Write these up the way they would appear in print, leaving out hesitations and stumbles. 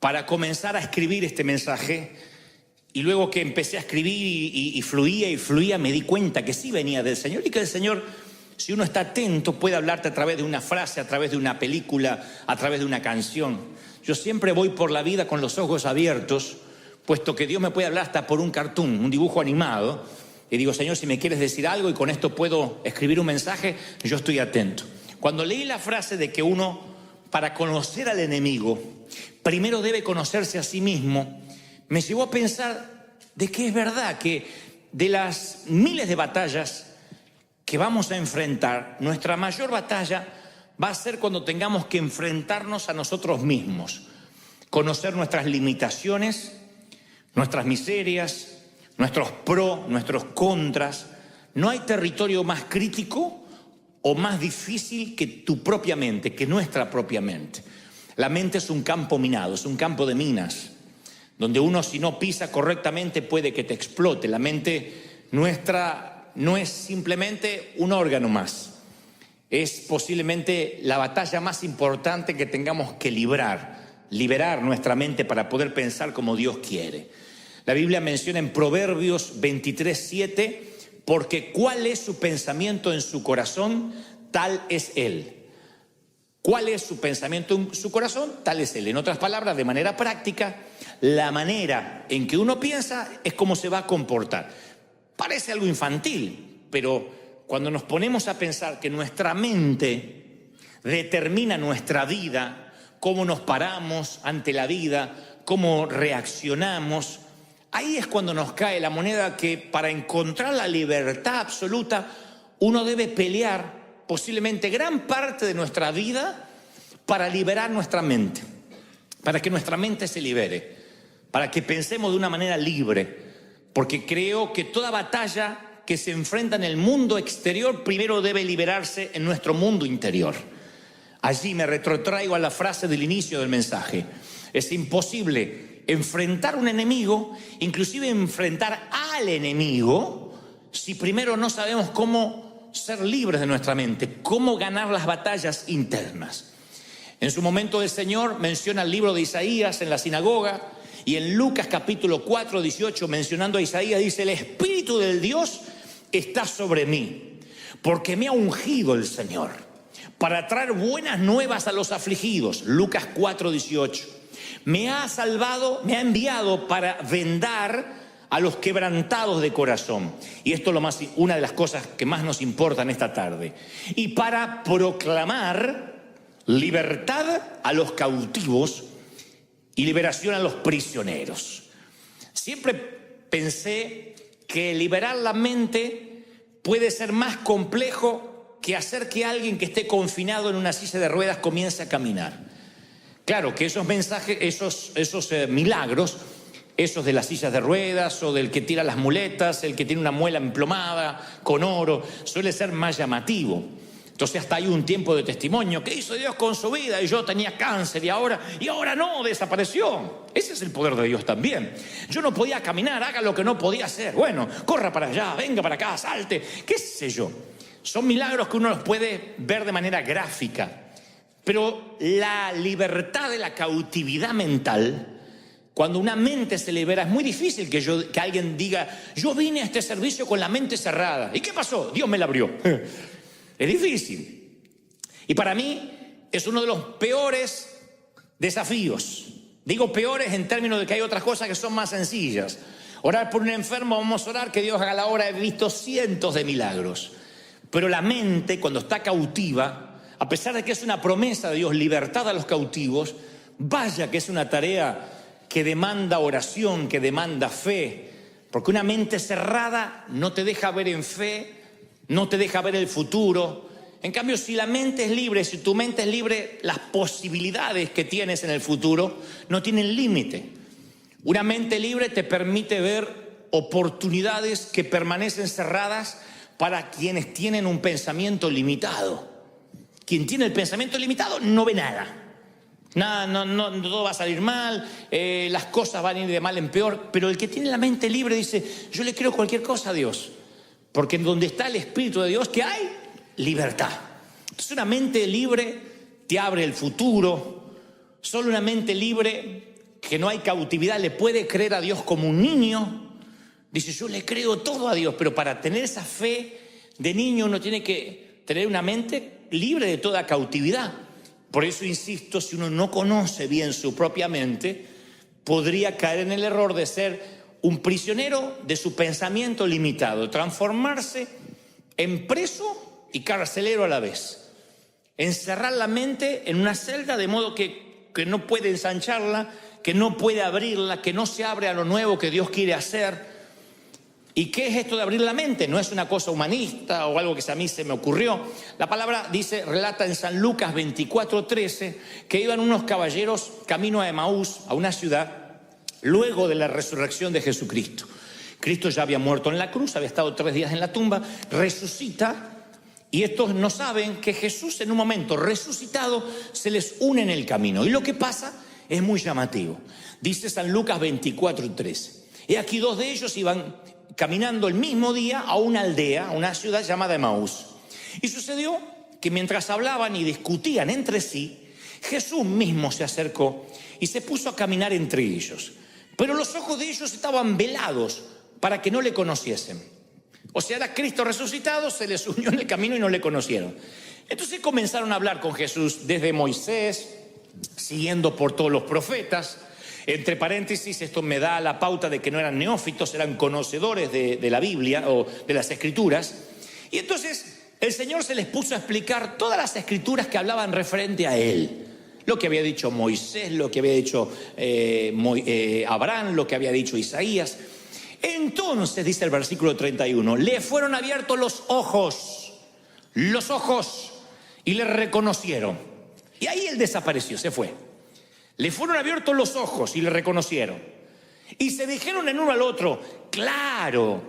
para comenzar a escribir este mensaje. Y luego que empecé a escribir y fluía, me di cuenta que sí venía del Señor y que el Señor, si uno está atento, puede hablarte a través de una frase, a través de una película, a través de una canción. Yo siempre voy por la vida con los ojos abiertos, puesto que Dios me puede hablar hasta por un cartoon, un dibujo animado. Y digo, Señor, si me quieres decir algo y con esto puedo escribir un mensaje, yo estoy atento. Cuando leí la frase de que uno, para conocer al enemigo, primero debe conocerse a sí mismo, me llevó a pensar de que es verdad que de las miles de batallas que vamos a enfrentar, nuestra mayor batalla va a ser cuando tengamos que enfrentarnos a nosotros mismos, conocer nuestras limitaciones, nuestras miserias, nuestros pros, nuestros contras. No hay territorio más crítico o más difícil que tu propia mente, que nuestra propia mente. La mente es un campo minado, es un campo de minas, donde uno, si no pisa correctamente, puede que te explote. La mente nuestra no es simplemente un órgano más. Es posiblemente la batalla más importante que tengamos que liberar nuestra mente para poder pensar como Dios quiere. La Biblia menciona en Proverbios 23:7, porque cuál es su pensamiento en su corazón, tal es él. ¿Cuál es su pensamiento en su corazón? Tal es él. En otras palabras, de manera práctica, la manera en que uno piensa es cómo se va a comportar. Parece algo infantil, pero cuando nos ponemos a pensar que nuestra mente determina nuestra vida, cómo nos paramos ante la vida, cómo reaccionamos, ahí es cuando nos cae la moneda que para encontrar la libertad absoluta uno debe pelear posiblemente gran parte de nuestra vida para liberar nuestra mente, para que nuestra mente se libere, para que pensemos de una manera libre, porque creo que toda batalla que se enfrenta en el mundo exterior primero debe liberarse en nuestro mundo interior. Allí me retrotraigo a la frase del inicio del mensaje. Es imposible enfrentar un enemigo, inclusive enfrentar al enemigo, si primero no sabemos cómo ser libres de nuestra mente, cómo ganar las batallas internas. En su momento el Señor menciona el libro de Isaías en la sinagoga, y en Lucas capítulo 4:18, mencionando a Isaías, dice: el Espíritu del Dios está sobre mí, porque me ha ungido el Señor para traer buenas nuevas a los afligidos. Lucas 4:18. Me ha salvado, me ha enviado para vendar a los quebrantados de corazón. Y esto es una de las cosas que más nos importan esta tarde. Y para proclamar libertad a los cautivos y liberación a los prisioneros. Siempre pensé que liberar la mente puede ser más complejo que hacer que alguien que esté confinado en una silla de ruedas comience a caminar. Claro que esos mensajes, esos milagros, esos de las sillas de ruedas o del que tira las muletas, el que tiene una muela emplomada con oro, suele ser más llamativo. Entonces hasta hay un tiempo de testimonio. ¿Qué hizo Dios con su vida? Y yo tenía cáncer y ahora no, desapareció. Ese es el poder de Dios también. Yo no podía caminar, haga lo que no podía hacer. Bueno, corra para allá, venga para acá, salte, qué sé yo. Son milagros que uno los puede ver de manera gráfica. Pero la libertad de la cautividad mental, cuando una mente se libera, es muy difícil que alguien diga: yo vine a este servicio con la mente cerrada. ¿Y qué pasó? Dios me la abrió. Es difícil. Y para mí es uno de los peores desafíos. Digo peores en términos de que hay otras cosas que son más sencillas. Orar por un enfermo, vamos a orar que Dios haga la obra. He visto cientos de milagros. Pero la mente, cuando está cautiva, a pesar de que es una promesa de Dios, libertad a los cautivos, vaya que es una tarea que demanda oración, que demanda fe, porque una mente cerrada no te deja ver en fe, no te deja ver el futuro. En cambio, si la mente es libre, si tu mente es libre, las posibilidades que tienes en el futuro no tienen límite. Una mente libre te permite ver oportunidades que permanecen cerradas para quienes tienen un pensamiento limitado. Quien tiene el pensamiento limitado no ve nada. No, todo va a salir mal, las cosas van a ir de mal en peor. Pero el que tiene la mente libre dice: yo le creo cualquier cosa a Dios, porque en donde está el Espíritu de Dios, ¿qué hay? Libertad. Entonces una mente libre te abre el futuro. Solo una mente libre que no hay cautividad le puede creer a Dios como un niño. Dice, yo le creo todo a Dios, pero para tener esa fe de niño uno tiene que tener una mente libre de toda cautividad. Por eso insisto, si uno no conoce bien su propia mente, podría caer en el error de ser un prisionero de su pensamiento limitado, transformarse en preso y carcelero a la vez. Encerrar la mente en una celda de modo que no puede ensancharla, que no puede abrirla, que no se abre a lo nuevo que Dios quiere hacer. ¿Y qué es esto de abrir la mente? No es una cosa humanista o algo que a mí se me ocurrió. La palabra dice, relata en San Lucas 24:13, que iban unos caballeros camino a Emaús, a una ciudad, luego de la resurrección de Jesucristo. Cristo ya había muerto en la cruz, había estado 3 días en la tumba, resucita, y estos no saben que Jesús en un momento resucitado se les une en el camino. Y lo que pasa es muy llamativo. Dice San Lucas 24:13. Y aquí 2 de ellos iban caminando el mismo día a una aldea, a una ciudad llamada Emaús. Y sucedió que mientras hablaban y discutían entre sí, Jesús mismo se acercó y se puso a caminar entre ellos. Pero los ojos de ellos estaban velados para que no le conociesen. O sea, era Cristo resucitado, se les unió en el camino y no le conocieron. Entonces comenzaron a hablar con Jesús desde Moisés, siguiendo por todos los profetas. Entre paréntesis, esto me da la pauta de que no eran neófitos, eran conocedores de la Biblia o de las Escrituras. Y entonces el Señor se les puso a explicar todas las Escrituras que hablaban referente a Él. Lo que había dicho Moisés, lo que había dicho Abraham, lo que había dicho Isaías. Entonces, dice el versículo 31, le fueron abiertos los ojos, y le reconocieron. Y ahí él desapareció, se fue. Le fueron abiertos los ojos y le reconocieron. Y se dijeron en uno al otro, claro,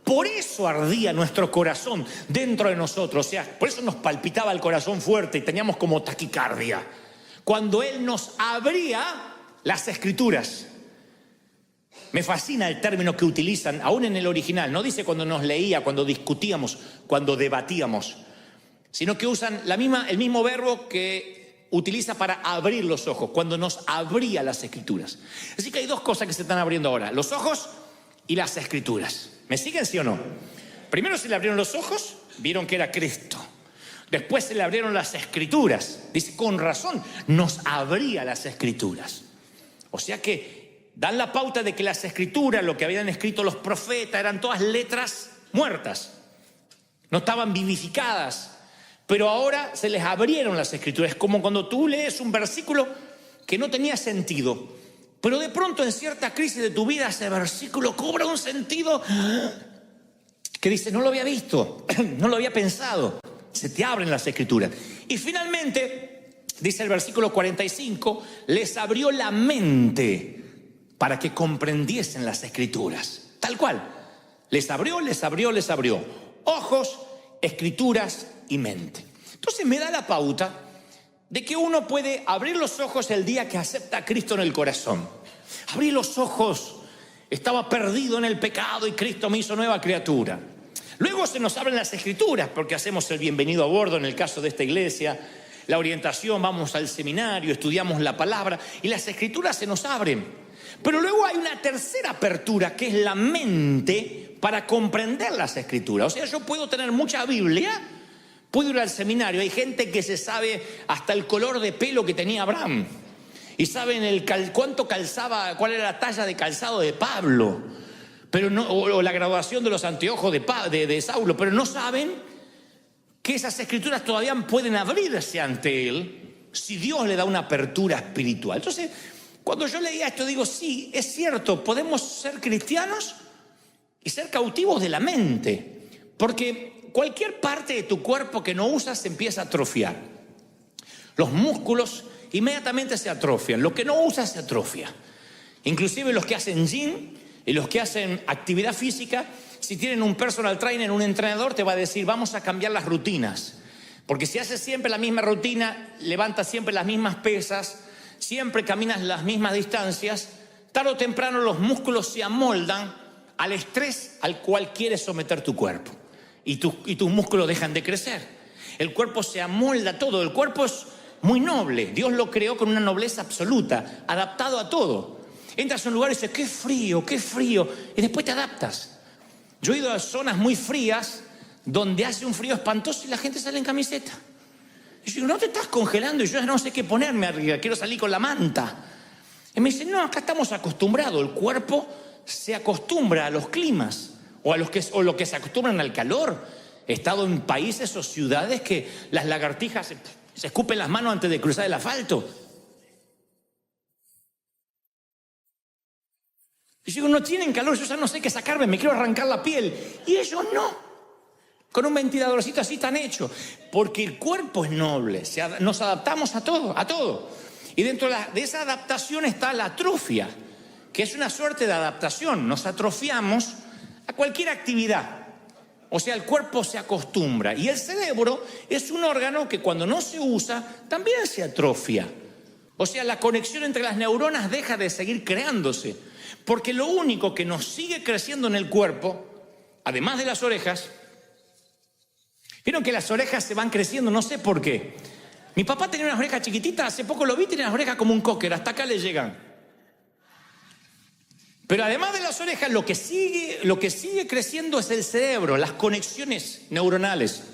por eso ardía nuestro corazón dentro de nosotros. O sea, por eso nos palpitaba el corazón fuerte y teníamos como taquicardia. Cuando Él nos abría las Escrituras. Me fascina el término que utilizan, aún en el original. No dice cuando nos leía, cuando discutíamos, cuando debatíamos, sino que usan el mismo verbo que utiliza para abrir los ojos, cuando nos abría las Escrituras. Así que hay 2 cosas que se están abriendo ahora, los ojos y las Escrituras. ¿Me siguen, sí o no? Primero se le abrieron los ojos, vieron que era Cristo. Después se le abrieron las Escrituras. Dice, con razón, nos abría las Escrituras. O sea que dan la pauta de que las Escrituras, lo que habían escrito los profetas, eran todas letras muertas. No estaban vivificadas. Pero ahora se les abrieron las Escrituras. Es como cuando tú lees un versículo que no tenía sentido, pero de pronto en cierta crisis de tu vida ese versículo cobra un sentido que dices, no lo había visto, no lo había pensado. Se te abren las Escrituras. Y finalmente, dice el versículo 45, les abrió la mente para que comprendiesen las Escrituras. Tal cual. Les abrió. Ojos, Escrituras y mente. Entonces me da la pauta de que uno puede abrir los ojos el día que acepta a Cristo en el corazón. Abrí los ojos, estaba perdido en el pecado y Cristo me hizo nueva criatura. Luego se nos abren las Escrituras porque hacemos el bienvenido a bordo en el caso de esta iglesia, la orientación, vamos al seminario, estudiamos la palabra y las Escrituras se nos abren. Pero luego hay una tercera apertura que es la mente para comprender las Escrituras. O sea, yo puedo tener mucha Biblia, puedo ir al seminario, hay gente que se sabe hasta el color de pelo que tenía Abraham y saben cuánto calzaba, cuál era la talla de calzado de Pablo, pero no, o la graduación de los anteojos de Saulo, pero no saben que esas Escrituras todavía pueden abrirse ante él si Dios le da una apertura espiritual. Entonces, cuando yo leía esto digo, sí, es cierto, podemos ser cristianos y ser cautivos de la mente, porque cualquier parte de tu cuerpo que no usas se empieza a atrofiar. Los músculos inmediatamente se atrofian, lo que no usas se atrofia. Inclusive los que hacen gym y los que hacen actividad física, si tienen un personal trainer, un entrenador, te va a decir, vamos a cambiar las rutinas. Porque si haces siempre la misma rutina, levantas siempre las mismas pesas, siempre caminas las mismas distancias, tarde o temprano los músculos se amoldan al estrés al cual quieres someter tu cuerpo. Y tus músculos dejan de crecer. El cuerpo se amolda todo. El cuerpo es muy noble. Dios lo creó con una nobleza absoluta, adaptado a todo. Entras a un lugar y dices, qué frío, y después te adaptas. Yo he ido a zonas muy frías donde hace un frío espantoso y la gente sale en camiseta. Y yo digo, no te estás congelando, y yo ya no sé qué ponerme arriba, quiero salir con la manta. Y me dicen, no, acá estamos acostumbrados, el cuerpo se acostumbra a los climas, o lo que se acostumbran al calor. He estado en países o ciudades que las lagartijas se escupen las manos antes de cruzar el asfalto. Y yo digo, no tienen calor, yo ya no sé qué sacarme, me quiero arrancar la piel. Y ellos no. Con un ventiladorcito así tan hecho. Porque el cuerpo es noble, nos adaptamos a todo. Y dentro de esa adaptación está la atrofia, que es una suerte de adaptación. Nos atrofiamos a cualquier actividad. O sea, el cuerpo se acostumbra. Y el cerebro es un órgano que cuando no se usa, también se atrofia. O sea, la conexión entre las neuronas deja de seguir creándose. Porque lo único que nos sigue creciendo en el cuerpo, además de las orejas, vieron que las orejas se van creciendo, no sé por qué. Mi papá tenía unas orejas chiquititas, hace poco lo vi, tenía las orejas como un cocker, hasta acá le llegan. Pero además de las orejas, lo que sigue creciendo es el cerebro, las conexiones neuronales.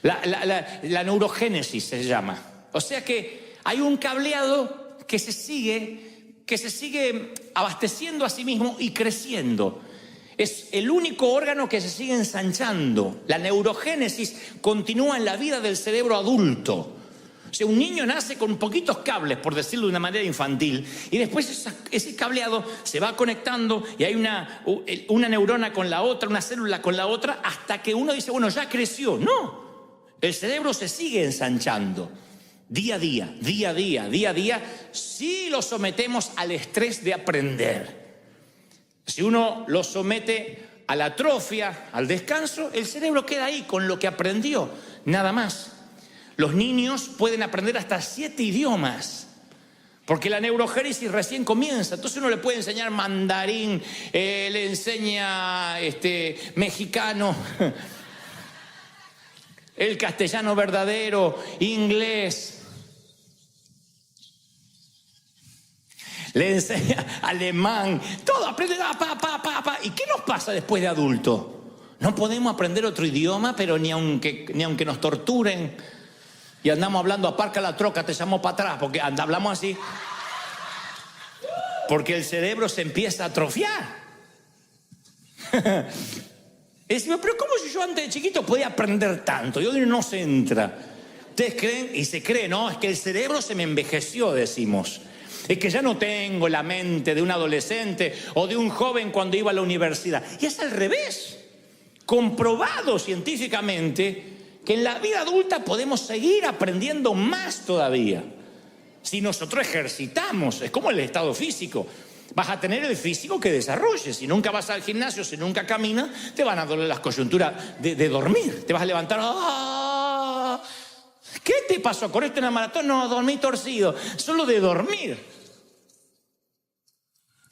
La neurogénesis se llama. O sea que hay un cableado que se sigue abasteciendo a sí mismo y creciendo. Es el único órgano que se sigue ensanchando. La neurogénesis continúa en la vida del cerebro adulto. O sea, un niño nace con poquitos cables, por decirlo de una manera infantil, y después ese cableado se va conectando y hay una neurona con la otra, una célula con la otra, hasta que uno dice, bueno, ya creció. No, el cerebro se sigue ensanchando. Día a día, si lo sometemos al estrés de aprender. Si uno lo somete a la atrofia, al descanso, el cerebro queda ahí con lo que aprendió, nada más. Los niños pueden aprender hasta 7 idiomas, porque la neurogénesis recién comienza. Entonces uno le puede enseñar mandarín, le enseña mexicano, el castellano verdadero, inglés. Le enseña alemán, todo aprende, ¿Y qué nos pasa después de adulto? No podemos aprender otro idioma, pero ni aunque nos torturen y andamos hablando, aparca la troca, te llamo para atrás, porque hablamos así. Porque el cerebro se empieza a atrofiar. Decimos, pero ¿cómo si yo antes de chiquito podía aprender tanto? Y hoy no se entra. Ustedes creen, y se cree, no, es que el cerebro se me envejeció, decimos. Es que ya no tengo la mente de un adolescente o de un joven cuando iba a la universidad. Y es al revés. Comprobado científicamente que en la vida adulta podemos seguir aprendiendo más todavía. Si nosotros ejercitamos, es como el estado físico. Vas a tener el físico que desarrolles. Si nunca vas al gimnasio, si nunca caminas, te van a doler las coyunturas de dormir. Te vas a levantar. ¡Ah! ¿Qué te pasó? ¿Corriste una maratón? No, dormí torcido. Solo de dormir.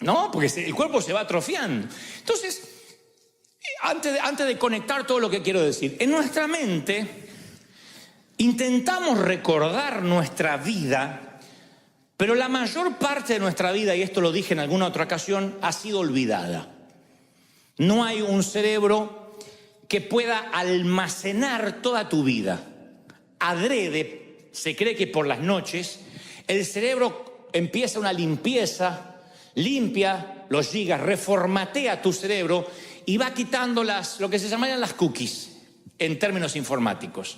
No, porque el cuerpo se va atrofiando. Entonces, antes de conectar todo lo que quiero decir, en nuestra mente intentamos recordar nuestra vida, pero la mayor parte de nuestra vida, y esto lo dije en alguna otra ocasión, ha sido olvidada. No hay un cerebro que pueda almacenar toda tu vida. Adrede, se cree que por las noches el cerebro empieza una limpieza, limpia los gigas, reformatea tu cerebro y va quitando lo que se llamarían las cookies en términos informáticos.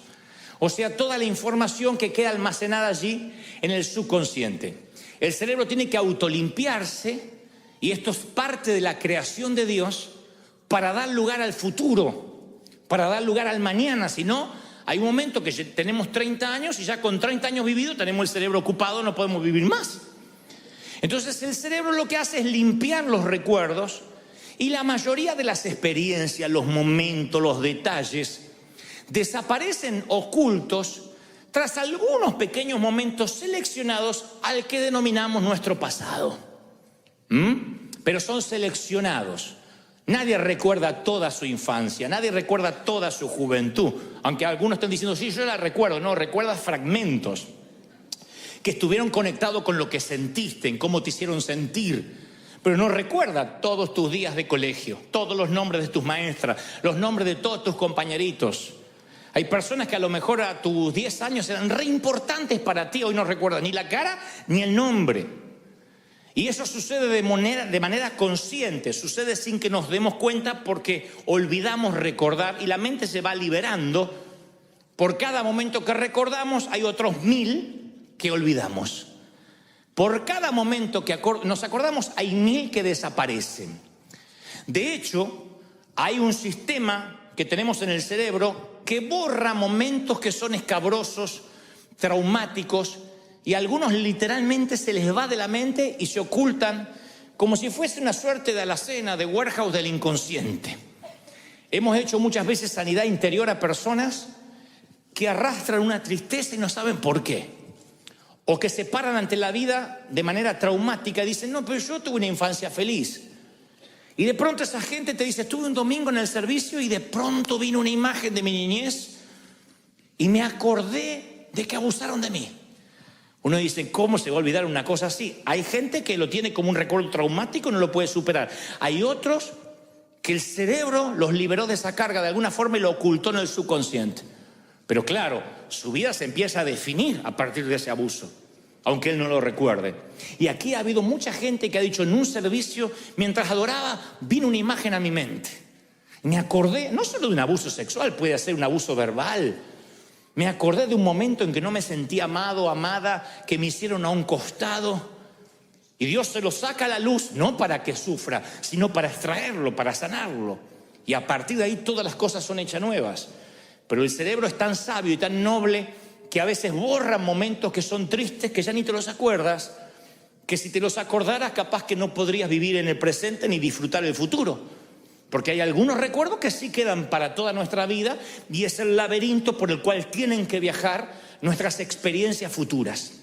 O sea, toda la información que queda almacenada allí en el subconsciente. El cerebro tiene que autolimpiarse, y esto es parte de la creación de Dios para dar lugar al futuro, para dar lugar al mañana. Si no, hay un momento que tenemos 30 años y ya con 30 años vividos tenemos el cerebro ocupado, no podemos vivir más. Entonces el cerebro lo que hace es limpiar los recuerdos, y la mayoría de las experiencias, los momentos, los detalles desaparecen ocultos tras algunos pequeños momentos seleccionados al que denominamos nuestro pasado. Pero son seleccionados. Nadie recuerda toda su infancia, nadie recuerda toda su juventud, aunque algunos estén diciendo, sí, yo la recuerdo. No, recuerdas fragmentos. que estuvieron conectados con lo que sentiste, en cómo te hicieron sentir. Pero no recuerda todos tus días de colegio, todos los nombres de tus maestras, los nombres de todos tus compañeritos. Hay personas que a lo mejor a tus 10 años eran re importantes para ti, hoy no recuerdan ni la cara ni el nombre. Y eso sucede de manera consciente, sucede sin que nos demos cuenta porque olvidamos recordar y la mente se va liberando. Por cada momento que recordamos hay otros 1000 que olvidamos. Por cada momento que nos acordamos hay 1000 que desaparecen. De hecho, hay un sistema que tenemos en el cerebro que borra momentos que son escabrosos, traumáticos, y a algunos literalmente se les va de la mente y se ocultan como si fuese una suerte de alacena, de warehouse del inconsciente. Hemos hecho muchas veces sanidad interior a personas que arrastran una tristeza y no saben por qué. O que se paran ante la vida de manera traumática y dicen, no, pero yo tuve una infancia feliz. Y de pronto esa gente te dice, estuve un domingo en el servicio y de pronto vino una imagen de mi niñez y me acordé de que abusaron de mí. Uno dice, ¿cómo se va a olvidar una cosa así? Hay gente que lo tiene como un recuerdo traumático y no lo puede superar. Hay otros que el cerebro los liberó de esa carga de alguna forma y lo ocultó en el subconsciente. Pero claro, su vida se empieza a definir a partir de ese abuso, aunque él no lo recuerde. Y aquí ha habido mucha gente que ha dicho, en un servicio, mientras adoraba, vino una imagen a mi mente. Me acordé, no solo de un abuso sexual, puede ser un abuso verbal. Me acordé de un momento en que no me sentía amado, amada, que me hicieron a un costado. Y Dios se lo saca a la luz, no para que sufra, sino para extraerlo, para sanarlo. Y a partir de ahí todas las cosas son hechas nuevas. Pero el cerebro es tan sabio y tan noble que a veces borra momentos que son tristes, que ya ni te los acuerdas, que si te los acordaras capaz que no podrías vivir en el presente ni disfrutar el futuro. Porque hay algunos recuerdos que sí quedan para toda nuestra vida y es el laberinto por el cual tienen que viajar nuestras experiencias futuras.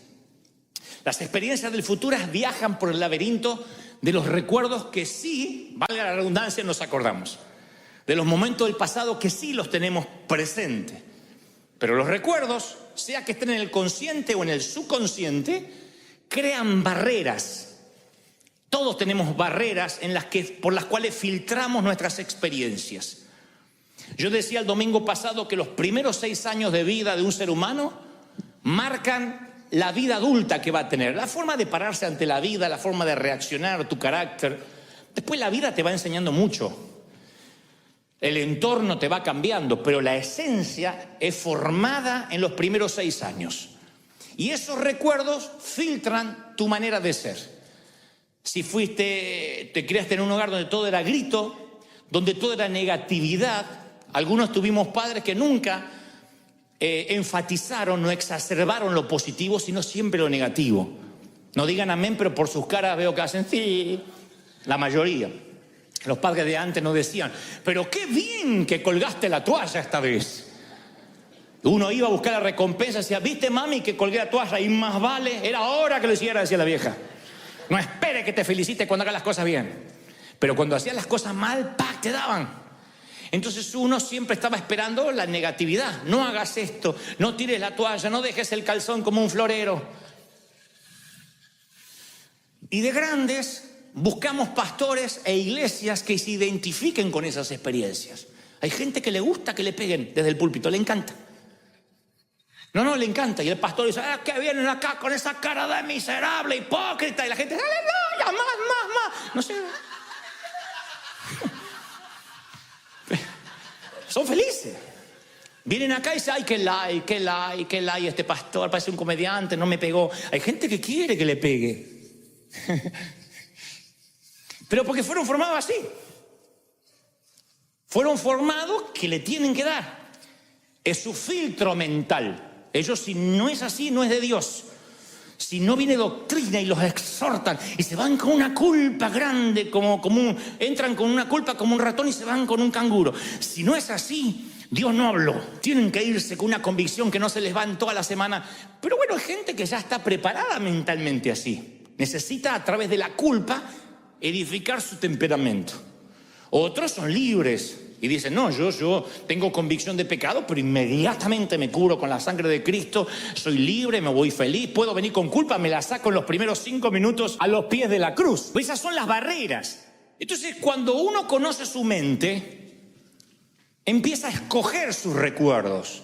Las experiencias del futuro viajan por el laberinto de los recuerdos que sí, valga la redundancia, nos acordamos. De los momentos del pasado que sí los tenemos presentes. Pero los recuerdos, sea que estén en el consciente o en el subconsciente, crean barreras. Todos tenemos barreras por las cuales filtramos nuestras experiencias. Yo decía el domingo pasado que los primeros 6 años de vida de un ser humano marcan la vida adulta que va a tener. La forma de pararse ante la vida, la forma de reaccionar, tu carácter. Después la vida te va enseñando mucho. El entorno te va cambiando, pero la esencia es formada en los primeros 6 años. Y esos recuerdos filtran tu manera de ser. Si te criaste en un hogar donde todo era grito, donde todo era negatividad, algunos tuvimos padres que nunca enfatizaron, no exacerbaron lo positivo, sino siempre lo negativo. No digan amén, pero por sus caras veo que hacen sí, la mayoría. Los padres de antes nos decían, pero qué bien que colgaste la toalla esta vez. Uno iba a buscar la recompensa y decía, ¿viste mami que colgué la toalla? Y más vale, era hora que lo hiciera, decía la vieja. No espere que te felicite cuando hagas las cosas bien. Pero cuando hacías las cosas mal, ¡pac!, te daban. Entonces uno siempre estaba esperando la negatividad. No hagas esto, no tires la toalla, no dejes el calzón como un florero. Y de grandes buscamos pastores e iglesias que se identifiquen con esas experiencias. Hay gente que le gusta que le peguen desde el púlpito, le encanta. No, le encanta. Y el pastor dice, que vienen acá con esa cara de miserable, hipócrita. Y la gente, aleluya, más. No sé. Son felices. Vienen acá y dicen, ay, qué like, este pastor parece un comediante, no me pegó. Hay gente que quiere que le pegue. Pero porque fueron formados así. Fueron formados que le tienen que dar. Es su filtro mental. Ellos, si no es así, no es de Dios. Si no viene doctrina y los exhortan y se van con una culpa grande, entran con una culpa como un ratón y se van con un canguro. Si no es así, Dios no habló. Tienen que irse con una convicción que no se les va en toda la semana. Pero bueno, hay gente que ya está preparada mentalmente así. Necesita a través de la culpa edificar su temperamento. Otros son libres. Y dicen, no, yo tengo convicción de pecado, pero inmediatamente me cubro con la sangre de Cristo, soy libre, me voy feliz, puedo venir con culpa, me la saco en los primeros 5 minutos a los pies de la cruz. Pues esas son las barreras. Entonces, cuando uno conoce su mente, empieza a escoger sus recuerdos.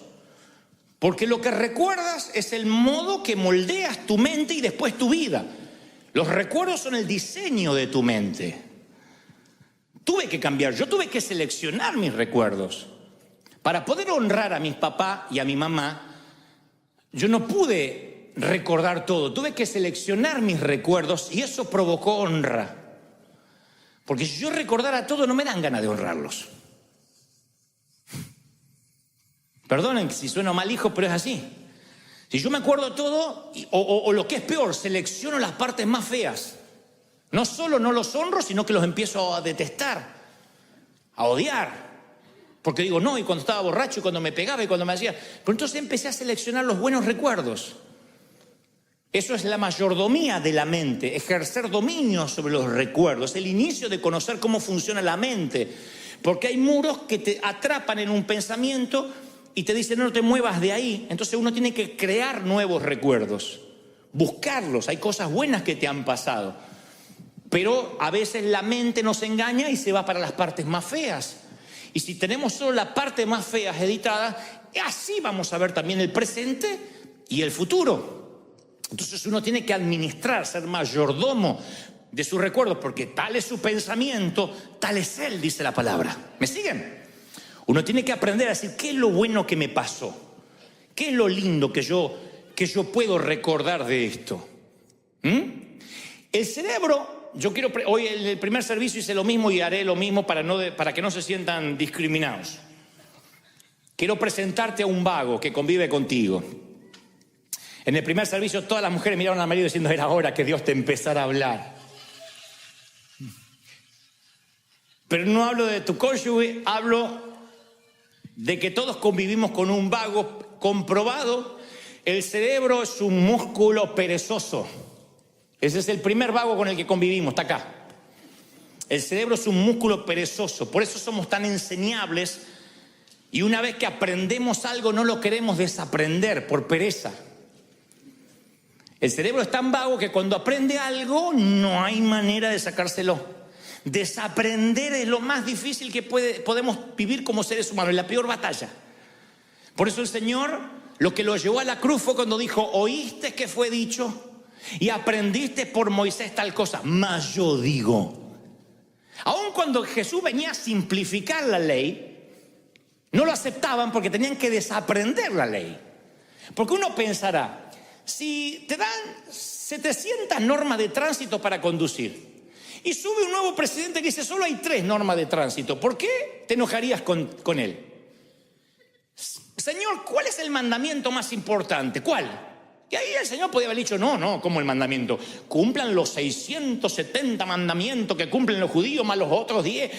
Porque lo que recuerdas es el modo que moldeas tu mente y después tu vida. Los recuerdos son el diseño de tu mente. Tuve que cambiar, yo tuve que seleccionar mis recuerdos. Para poder honrar a mis papás y a mi mamá, yo no pude recordar todo. Tuve que seleccionar mis recuerdos y eso provocó honra. Porque si yo recordara todo, no me dan ganas de honrarlos. Perdonen si sueno mal hijo, pero es así. Si yo me acuerdo todo, o lo que es peor, selecciono las partes más feas. No solo no los honro, sino que los empiezo a detestar, a odiar. Porque digo, no, y cuando estaba borracho, y cuando me pegaba, y cuando me hacía... Pero entonces empecé a seleccionar los buenos recuerdos. Eso es la mayordomía de la mente, ejercer dominio sobre los recuerdos, el inicio de conocer cómo funciona la mente. Porque hay muros que te atrapan en un pensamiento y te dicen, no te muevas de ahí. Entonces uno tiene que crear nuevos recuerdos, buscarlos. Hay cosas buenas que te han pasado. Pero a veces la mente nos engaña y se va para las partes más feas. Y si tenemos solo la parte más fea editada, así vamos a ver también el presente y el futuro. Entonces uno tiene que administrar, ser mayordomo de sus recuerdos, porque tal es su pensamiento, tal es él, dice la palabra. ¿Me siguen? Uno tiene que aprender a decir, ¿qué es lo bueno que me pasó? ¿Qué es lo lindo que yo puedo recordar de esto? El cerebro... hoy en el primer servicio hice lo mismo y haré lo mismo para que no se sientan discriminados. Quiero presentarte a un vago que convive contigo. En el primer servicio todas las mujeres miraron al marido diciendo, era hora que Dios te empezara a hablar. Pero no hablo de tu cónyuge, hablo de que todos convivimos con un vago comprobado. El cerebro es un músculo perezoso. Ese es el primer vago con el que convivimos, está acá. El cerebro es un músculo perezoso, por eso somos tan enseñables y una vez que aprendemos algo no lo queremos desaprender por pereza. El cerebro es tan vago que cuando aprende algo no hay manera de sacárselo. Desaprender es lo más difícil que podemos vivir como seres humanos, es la peor batalla. Por eso el Señor lo que lo llevó a la cruz fue cuando dijo, ¿oíste que fue dicho? Y aprendiste por Moisés tal cosa, mas yo digo. Aun cuando Jesús venía a simplificar la ley, no lo aceptaban porque tenían que desaprender la ley. Porque uno pensará, si te dan 700 normas de tránsito para conducir y sube un nuevo presidente que dice solo hay 3 normas de tránsito, ¿por qué te enojarías con él? Señor, ¿cuál es el mandamiento más importante? ¿Cuál? Y ahí el Señor podía haber dicho, no, como el mandamiento. Cumplan los 670 mandamientos que cumplen los judíos más los otros 10.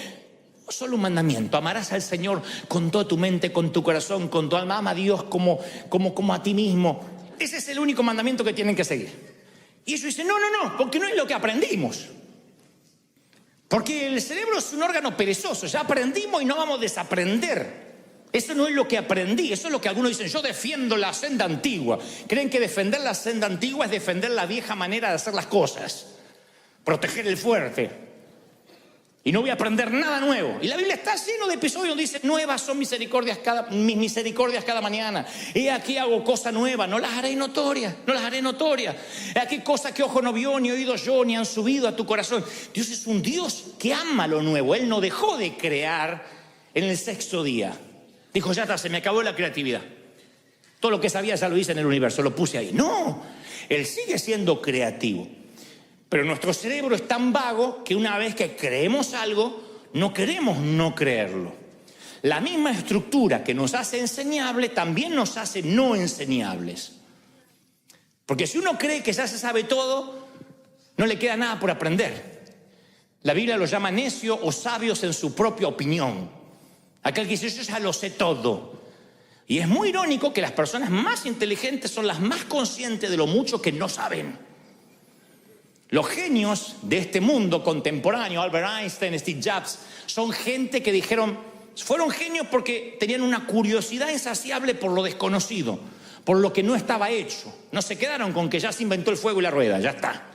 No solo un mandamiento, amarás al Señor con toda tu mente, con tu corazón, con tu alma. Ama a Dios como a ti mismo. Ese es el único mandamiento que tienen que seguir. Y ellos dicen, no, porque no es lo que aprendimos. Porque el cerebro es un órgano perezoso, ya aprendimos y no vamos a desaprender. Eso no es lo que aprendí, eso es lo que algunos dicen, yo defiendo la senda antigua. Creen que defender la senda antigua es defender la vieja manera de hacer las cosas, proteger el fuerte. Y no voy a aprender nada nuevo. Y la Biblia está lleno de episodios donde dice, nuevas son mis misericordias cada mañana. He aquí hago cosa nueva, no las haré notorias. He aquí cosas que ojo no vio, ni oído yo, ni han subido a tu corazón. Dios es un Dios que ama lo nuevo. Él no dejó de crear en el 6º día. Dijo, ya está, se me acabó la creatividad. Todo lo que sabía ya lo hice en el universo, lo puse ahí. No, Él sigue siendo creativo. Pero nuestro cerebro es tan vago que una vez que creemos algo, no queremos no creerlo. La misma estructura que nos hace enseñable también nos hace no enseñables. Porque si uno cree que ya se sabe todo, no le queda nada por aprender. La Biblia lo llama necio o sabios en su propia opinión. Aquel que dice, yo ya lo sé todo. Y es muy irónico que las personas más inteligentes son las más conscientes de lo mucho que no saben. Los genios de este mundo contemporáneo, Albert Einstein, Steve Jobs, son gente que dijeron, Fueron genios porque tenían una curiosidad insaciable por lo desconocido, por lo que no estaba hecho. No se quedaron con que ya se inventó el fuego y la rueda, ya está.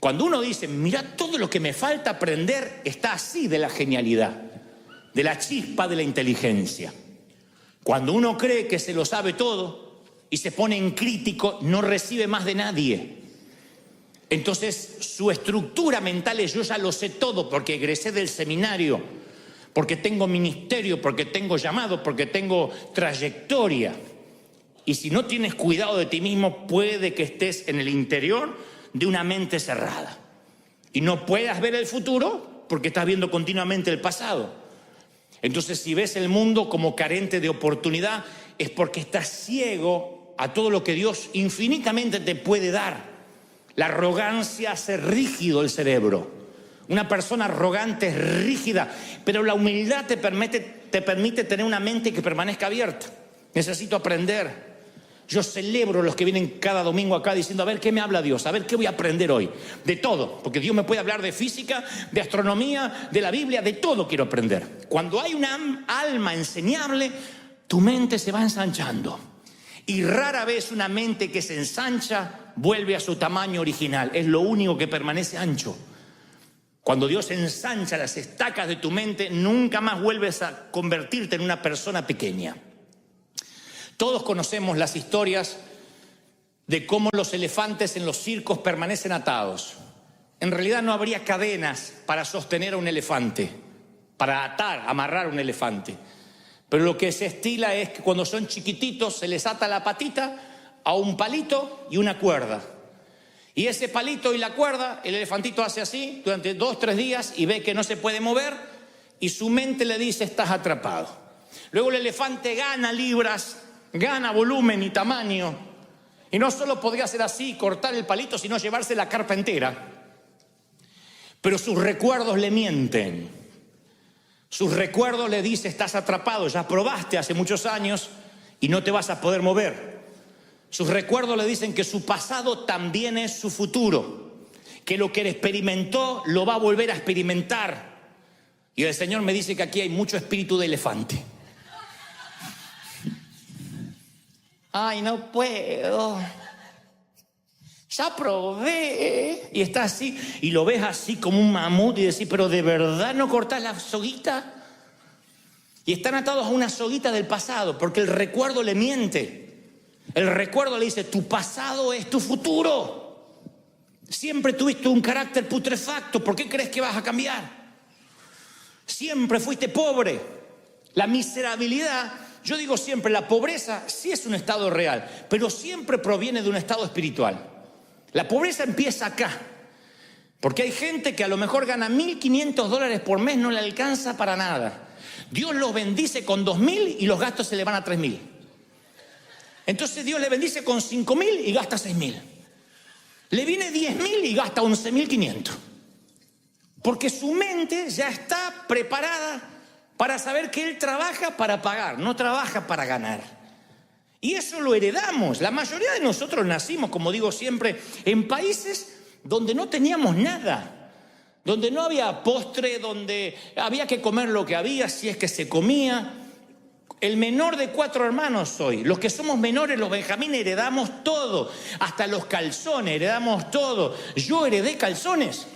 Cuando uno dice, mira, todo lo que me falta aprender está así de la genialidad, de la chispa de la inteligencia. Cuando uno cree que se lo sabe todo y se pone en crítico, no recibe más de nadie. Entonces su estructura mental es: yo ya lo sé todo porque egresé del seminario, porque tengo ministerio, porque tengo llamado, porque tengo trayectoria. Y si no tienes cuidado de ti mismo, puede que estés en el interior de una mente cerrada y no puedas ver el futuro porque estás viendo continuamente el pasado. Entonces, si ves el mundo como carente de oportunidad, es porque estás ciego a todo lo que Dios infinitamente te puede dar. La arrogancia hace rígido el cerebro. Una persona arrogante es rígida, pero la humildad te permite tener una mente que permanezca abierta. Necesito aprender. Yo celebro los que vienen cada domingo acá diciendo: a ver, ¿qué me habla Dios? A ver, ¿qué voy a aprender hoy? De todo, porque Dios me puede hablar de física, de astronomía, de la Biblia, de todo quiero aprender. Cuando hay una alma enseñable, tu mente se va ensanchando. Y rara vez una mente que se ensancha vuelve a su tamaño original. Es lo único que permanece ancho. Cuando Dios ensancha las estacas de tu mente, nunca más vuelves a convertirte en una persona pequeña. Todos conocemos las historias de cómo los elefantes en los circos permanecen atados. En realidad no habría cadenas para sostener a un elefante, para amarrar a un elefante. Pero lo que se estila es que cuando son chiquititos se les ata la patita a un palito y una cuerda. Y ese palito y la cuerda, el elefantito hace así durante 2-3 días y ve que no se puede mover y su mente le dice: estás atrapado. Luego el elefante gana libras, gana volumen y tamaño, y no solo podría hacer así, cortar el palito, sino llevarse la carpa entera. Pero sus recuerdos le mienten. Sus recuerdos le dicen: estás atrapado, ya probaste hace muchos años y no te vas a poder mover. Sus recuerdos le dicen que su pasado también es su futuro, que lo que él experimentó lo va a volver a experimentar. Y el Señor me dice que aquí hay mucho espíritu de elefante. Ay, no puedo, ya probé. Y está así, y lo ves así como un mamut y decís: pero ¿de verdad no cortás la soguita? Y están atados a una soguita del pasado, porque el recuerdo le miente. El recuerdo le dice: tu pasado es tu futuro. Siempre tuviste un carácter putrefacto, ¿por qué crees que vas a cambiar? Siempre fuiste pobre. La miserabilidad, yo digo siempre, la pobreza sí es un estado real, pero siempre proviene de un estado espiritual. La pobreza empieza acá, porque hay gente que a lo mejor gana $1.500 por mes, no le alcanza para nada. Dios los bendice con 2.000 y los gastos se le van a 3.000. Entonces Dios le bendice con 5.000 y gasta 6.000. Le viene 10.000 y gasta 11.500. Porque su mente ya está preparada para saber que él trabaja para pagar, no trabaja para ganar. Y eso lo heredamos. La mayoría de nosotros nacimos, como digo siempre, en países donde no teníamos nada, donde no había postre, donde había que comer lo que había, si es que se comía. El menor de 4 hermanos soy. Los que somos menores, los Benjamín, heredamos todo. Hasta los calzones, heredamos todo. Yo heredé calzones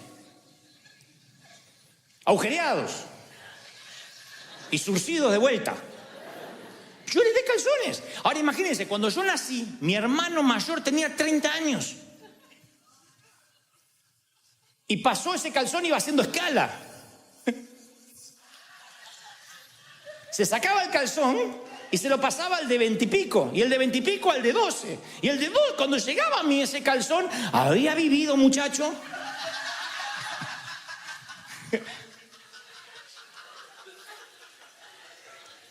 agujereados y surcidos de vuelta. Yo heredé calzones. Ahora imagínense, cuando yo nací, mi hermano mayor tenía 30 años. Y pasó ese calzón y iba haciendo escala. Se sacaba el calzón y se lo pasaba al de 20 y pico, y el de 20 y pico al de 12, y el de 2, cuando llegaba a mí ese calzón, había vivido, muchacho.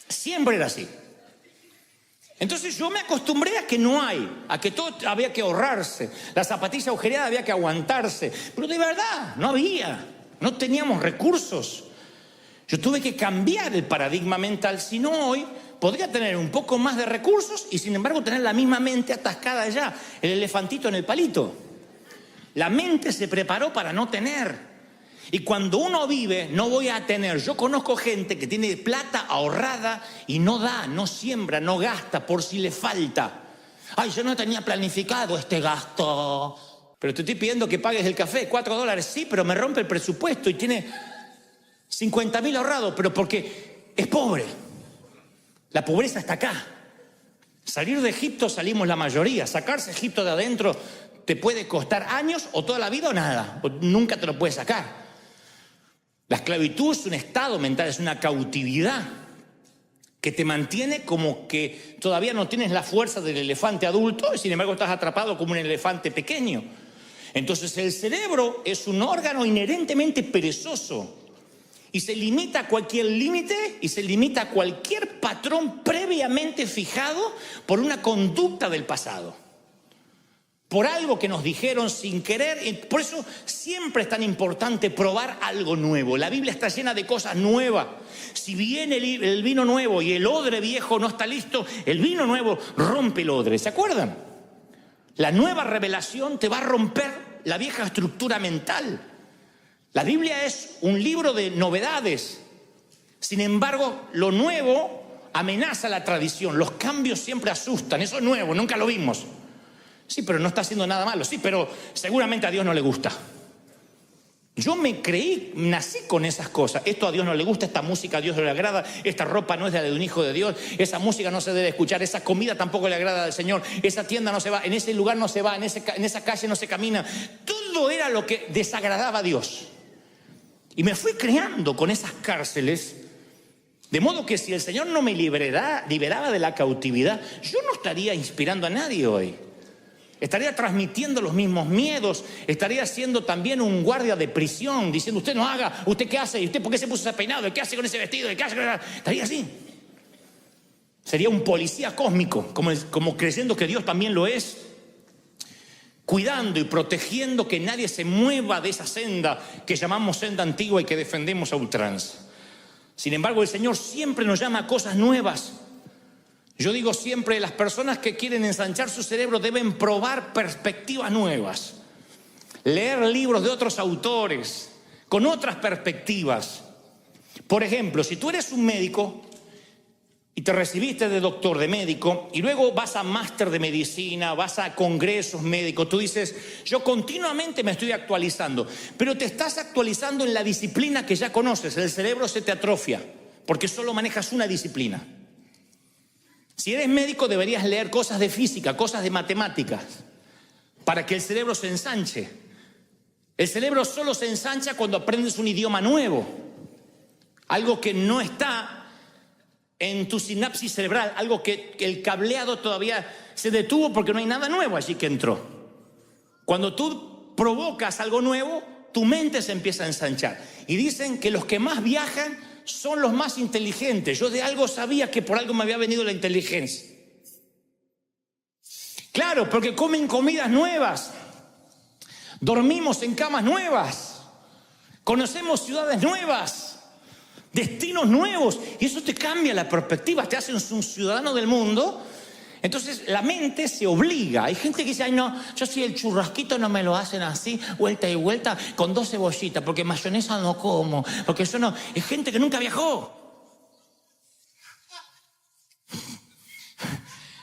Siempre era así. Entonces yo me acostumbré a que no hay, a que todo había que ahorrarse, la zapatilla agujereada había que aguantarse, pero de verdad no había, no teníamos recursos. Yo tuve que cambiar el paradigma mental, si no hoy podría tener un poco más de recursos y sin embargo tener la misma mente atascada allá, el elefantito en el palito. La mente se preparó para no tener. Y cuando uno vive, no voy a tener. Yo conozco gente que tiene plata ahorrada y no da, no siembra, no gasta por si le falta. Ay, yo no tenía planificado este gasto. Pero te estoy pidiendo que pagues el café, $4. Sí, pero me rompe el presupuesto y tiene 50.000 ahorrados, pero porque es pobre. La pobreza está acá. Salir de Egipto salimos la mayoría. Sacarse Egipto de adentro te puede costar años o toda la vida o nada. O nunca te lo puedes sacar. La esclavitud es un estado mental, es una cautividad que te mantiene como que todavía no tienes la fuerza del elefante adulto y sin embargo estás atrapado como un elefante pequeño. Entonces el cerebro es un órgano inherentemente perezoso y se limita a cualquier límite y se limita a cualquier patrón previamente fijado por una conducta del pasado. Por algo que nos dijeron sin querer. Por eso siempre es tan importante probar algo nuevo. La Biblia está llena de cosas nuevas. Si viene el vino nuevo y el odre viejo no está listo, el vino nuevo rompe el odre. ¿Se acuerdan? La nueva revelación te va a romper la vieja estructura mental. La Biblia es un libro de novedades. Sin embargo, lo nuevo amenaza la tradición. Los cambios siempre asustan. Eso es nuevo, nunca lo vimos. Sí, pero no está haciendo nada malo. Sí, pero seguramente a Dios no le gusta. Yo me creí, nací con esas cosas. Esto a Dios no le gusta, esta música a Dios no le agrada, esta ropa no es la de un hijo de Dios, esa música no se debe escuchar, esa comida tampoco le agrada al Señor, esa tienda no se va, en ese lugar no se va, en esa calle no se camina. Todo era lo que desagradaba a Dios. Y me fui creando con esas cárceles, de modo que si el Señor no me liberaba de la cautividad, yo no estaría inspirando a nadie hoy. Estaría transmitiendo los mismos miedos, estaría siendo también un guardia de prisión, diciendo, usted no haga, usted qué hace, y usted por qué se puso ese peinado, qué hace con ese vestido, qué hace con esa... Estaría así. Sería un policía cósmico, como creyendo que Dios también lo es, cuidando y protegiendo que nadie se mueva de esa senda que llamamos senda antigua y que defendemos a ultranza. Sin embargo, el Señor siempre nos llama a cosas nuevas. Yo digo siempre, las personas que quieren ensanchar su cerebro deben probar perspectivas nuevas, leer libros de otros autores, con otras perspectivas. Por ejemplo, si tú eres un médico y te recibiste de doctor, de médico, y luego vas a máster de medicina, vas a congresos médicos, tú dices, yo continuamente me estoy actualizando, pero te estás actualizando en la disciplina que ya conoces, el cerebro se te atrofia, porque solo manejas una disciplina. Si eres médico deberías leer cosas de física, cosas de matemáticas, para que el cerebro se ensanche. El cerebro solo se ensancha cuando aprendes un idioma nuevo, algo que no está en tu sinapsis cerebral, algo que el cableado todavía se detuvo porque no hay nada nuevo allí que entró. Cuando tú provocas algo nuevo, tu mente se empieza a ensanchar. Y dicen que los que más viajan son los más inteligentes. Yo de algo sabía que por algo me había venido la inteligencia. Claro, porque comen comidas nuevas, dormimos en camas nuevas, conocemos ciudades nuevas, destinos nuevos, y eso te cambia la perspectiva, te hace un ciudadano del mundo. Entonces la mente se obliga. Hay gente que dice, ay no, yo si el churrasquito no me lo hacen así, vuelta y vuelta, con 2 cebollitas, porque mayonesa no como, porque eso no. Es gente que nunca viajó.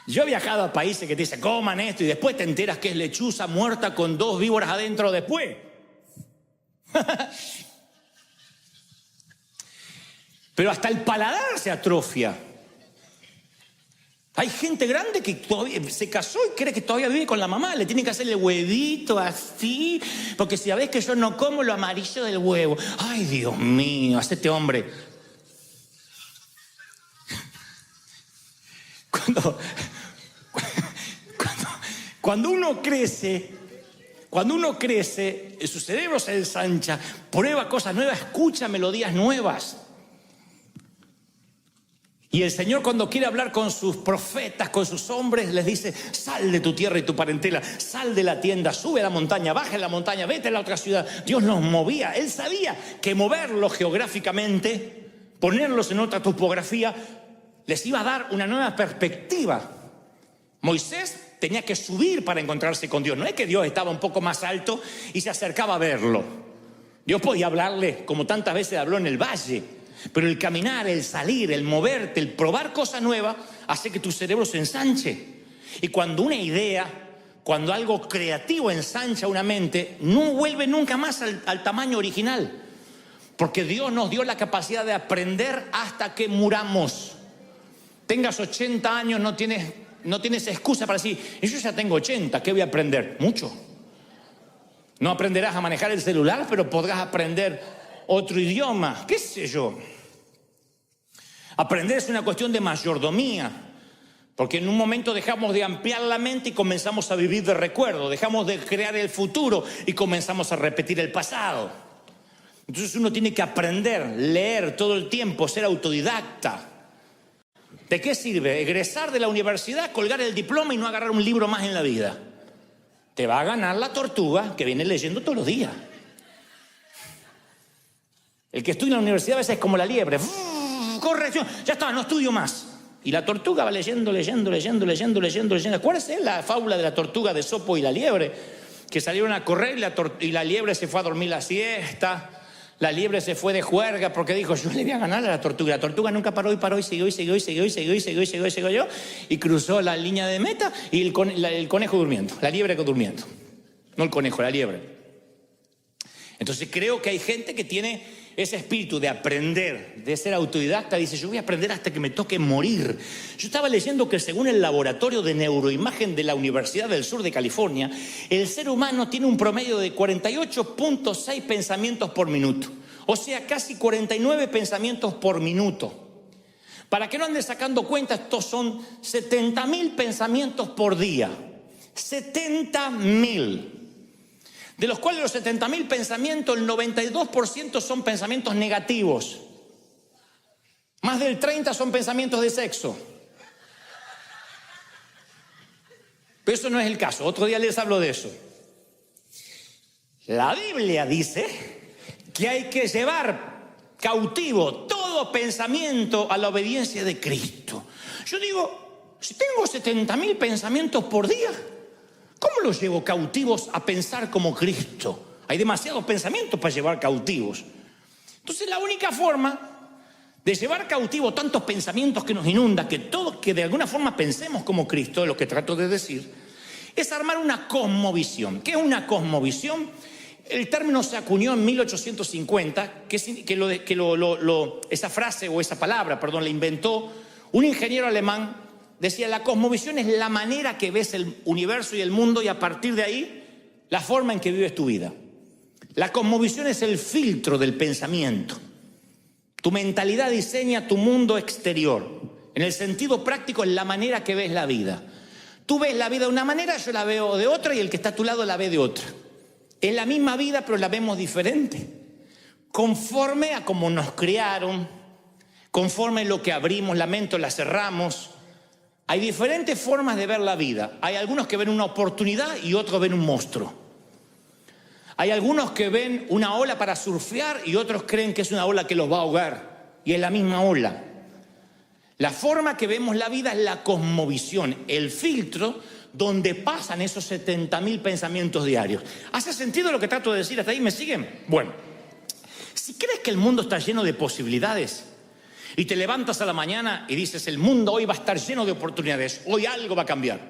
Yo he viajado a países que te dicen, coman esto, y después te enteras que es lechuza muerta con 2 víboras adentro después. Pero hasta el paladar se atrofia. Hay gente grande que todavía se casó y cree que todavía vive con la mamá. Le tienen que hacerle huevito así, porque si sabés que yo no como lo amarillo del huevo. Ay, Dios mío, hacete hombre. Cuando uno crece, su cerebro se ensancha, prueba cosas nuevas, escucha melodías nuevas. Y el Señor, cuando quiere hablar con sus profetas, con sus hombres, les dice, sal de tu tierra y tu parentela, sal de la tienda, sube a la montaña, baja en la montaña, vete a la otra ciudad. Dios nos movía. Él sabía que moverlos geográficamente, ponerlos en otra topografía, les iba a dar una nueva perspectiva. Moisés tenía que subir para encontrarse con Dios. No es que Dios estaba un poco más alto y se acercaba a verlo. Dios podía hablarle como tantas veces habló en el valle, pero el caminar, el salir, el moverte, el probar cosas nuevas hace que tu cerebro se ensanche. Y cuando una idea, cuando algo creativo ensancha una mente, no vuelve nunca más al tamaño original. Porque Dios nos dio la capacidad de aprender hasta que muramos. Tengas 80 años, no tienes excusa para decir, yo ya tengo 80, ¿qué voy a aprender? Mucho. No aprenderás a manejar el celular, pero podrás aprender otro idioma, qué sé yo. Aprender es una cuestión de mayordomía, porque en un momento dejamos de ampliar la mente y comenzamos a vivir de recuerdo, dejamos de crear el futuro y comenzamos a repetir el pasado. Entonces uno tiene que aprender, leer todo el tiempo, ser autodidacta. ¿De qué sirve egresar de la universidad, colgar el diploma y no agarrar un libro más en la vida? Te va a ganar la tortuga que viene leyendo todos los días. El que estudia en la universidad a veces es como la liebre. Corrección, ya está, no estudio más. Y la tortuga va leyendo. ¿Cuál es la fábula de la tortuga de Esopo y la liebre? Que salieron a correr y la liebre se fue a dormir la siesta. La liebre se fue de juerga porque dijo, yo le voy a ganar a la tortuga. La tortuga nunca paró y siguió y cruzó la línea de meta y el conejo durmiendo, la liebre durmiendo. No el conejo, la liebre. Entonces creo que hay gente que tiene ese espíritu de aprender, de ser autodidacta. Dice, yo voy a aprender hasta que me toque morir. Yo estaba leyendo que según el laboratorio de neuroimagen de la Universidad del Sur de California, el ser humano tiene un promedio de 48.6 pensamientos por minuto. O sea, casi 49 pensamientos por minuto. Para que no andes sacando cuenta, estos son 70.000 pensamientos por día. 70.000. De los cuales los 70.000 pensamientos, el 92% son pensamientos negativos. Más del 30% son pensamientos de sexo. Pero eso no es el caso. Otro día les hablo de eso. La Biblia dice que hay que llevar cautivo todo pensamiento a la obediencia de Cristo. Yo digo, si tengo 70.000 pensamientos por día, ¿cómo los llevo cautivos a pensar como Cristo? Hay demasiados pensamientos para llevar cautivos. Entonces la única forma de llevar cautivo tantos pensamientos que nos inunda, que de alguna forma pensemos como Cristo, es lo que trato de decir, es armar una cosmovisión. ¿Qué es una cosmovisión? El término se acuñó en 1850, esa frase o esa palabra, la inventó un ingeniero alemán. Decía, la cosmovisión es la manera que ves el universo y el mundo y a partir de ahí, la forma en que vives tu vida. La cosmovisión es el filtro del pensamiento. Tu mentalidad diseña tu mundo exterior. En el sentido práctico es la manera que ves la vida. Tú ves la vida de una manera, yo la veo de otra y el que está a tu lado la ve de otra. Es la misma vida, pero la vemos diferente. Conforme a cómo nos criaron, conforme a lo que abrimos la mente, la cerramos. Hay diferentes formas de ver la vida. Hay algunos que ven una oportunidad y otros ven un monstruo. Hay algunos que ven una ola para surfear y otros creen que es una ola que los va a ahogar. Y es la misma ola. La forma que vemos la vida es la cosmovisión, el filtro donde pasan esos 70.000 pensamientos diarios. ¿Hace sentido lo que trato de decir? ¿Hasta ahí me siguen? Bueno, si crees que el mundo está lleno de posibilidades y te levantas a la mañana y dices, el mundo hoy va a estar lleno de oportunidades, hoy algo va a cambiar,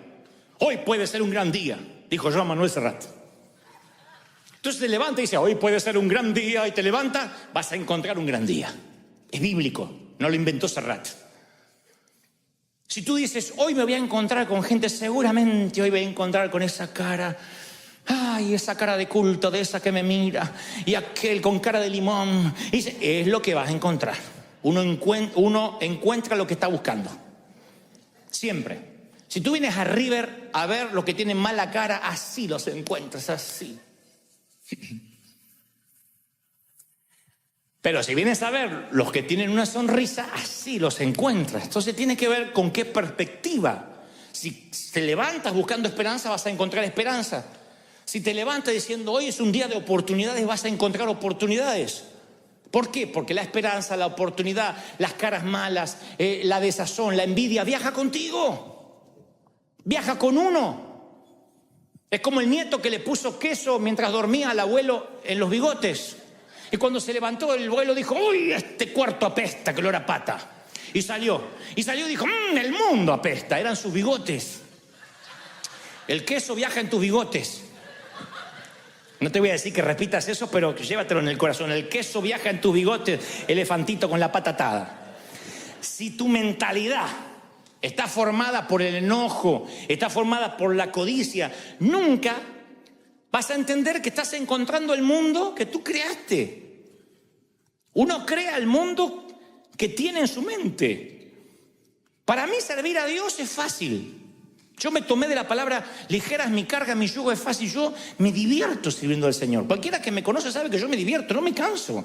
hoy puede ser un gran día, dijo Joan Manuel Serrat. Entonces te levantas y dices, hoy puede ser un gran día, y te levantas, vas a encontrar un gran día. Es bíblico, no lo inventó Serrat. Si tú dices, hoy me voy a encontrar con gente, seguramente hoy voy a encontrar con esa cara, ay, esa cara de culto, de esa que me mira, y aquel con cara de limón, y dice, es lo que vas a encontrar. Uno encuentra lo que está buscando. Siempre. Si tú vienes a River a ver los que tienen mala cara, así los encuentras, así. Pero si vienes a ver los que tienen una sonrisa, así los encuentras. Entonces tiene que ver con qué perspectiva. Si te levantas buscando esperanza, vas a encontrar esperanza. Si te levantas diciendo, hoy es un día de oportunidades, vas a encontrar oportunidades. ¿Por qué? Porque la esperanza, la oportunidad, las caras malas, la desazón, la envidia, viaja contigo. Viaja con uno. Es como el nieto que le puso queso mientras dormía al abuelo en los bigotes. Y cuando se levantó el vuelo dijo, uy, este cuarto apesta, que olor a pata. Y salió y dijo, el mundo apesta. Eran sus bigotes. El queso viaja en tus bigotes. No te voy a decir que repitas eso, pero llévatelo en el corazón. El queso viaja en tus bigotes, elefantito con la pata atada. Si tu mentalidad está formada por el enojo, está formada por la codicia, nunca vas a entender que estás encontrando el mundo que tú creaste. Uno crea el mundo que tiene en su mente. Para mí servir a Dios es fácil. Yo me tomé de la palabra, ligera es mi carga, mi yugo es fácil. Yo me divierto sirviendo al Señor. Cualquiera que me conoce sabe que yo me divierto, no me canso.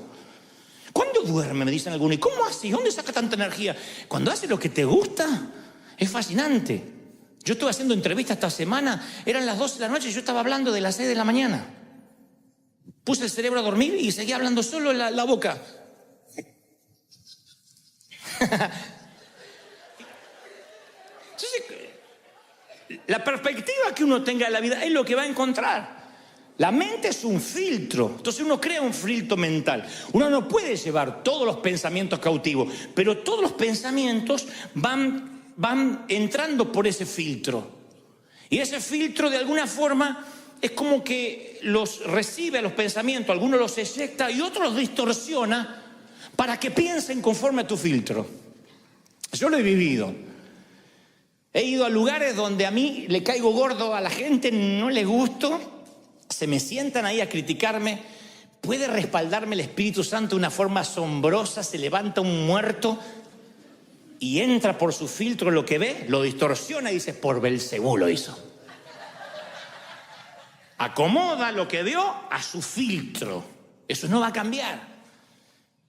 ¿Cuándo duerme? Me dicen algunos. ¿Y cómo hace? ¿Dónde saca tanta energía? Cuando hace lo que te gusta, es fascinante. Yo estuve haciendo entrevistas esta semana, eran las 12 de la noche y yo estaba hablando de las 6 de la mañana. Puse el cerebro a dormir y seguía hablando solo en la boca. Entonces, la perspectiva que uno tenga de la vida es lo que va a encontrar. La mente es un filtro, entonces uno crea un filtro mental. Uno no puede llevar todos los pensamientos cautivos, pero todos los pensamientos van entrando por ese filtro. Y ese filtro de alguna forma es como que los recibe a los pensamientos, algunos los eyecta y otros los distorsiona para que piensen conforme a tu filtro. Yo lo he vivido. He ido a lugares donde a mí le caigo gordo, a la gente no le gusto, se me sientan ahí a criticarme. Puede respaldarme el Espíritu Santo de una forma asombrosa, se levanta un muerto y entra por su filtro lo que ve, lo distorsiona y dice, por Belcebú lo hizo. Acomoda lo que vio a su filtro. Eso no va a cambiar.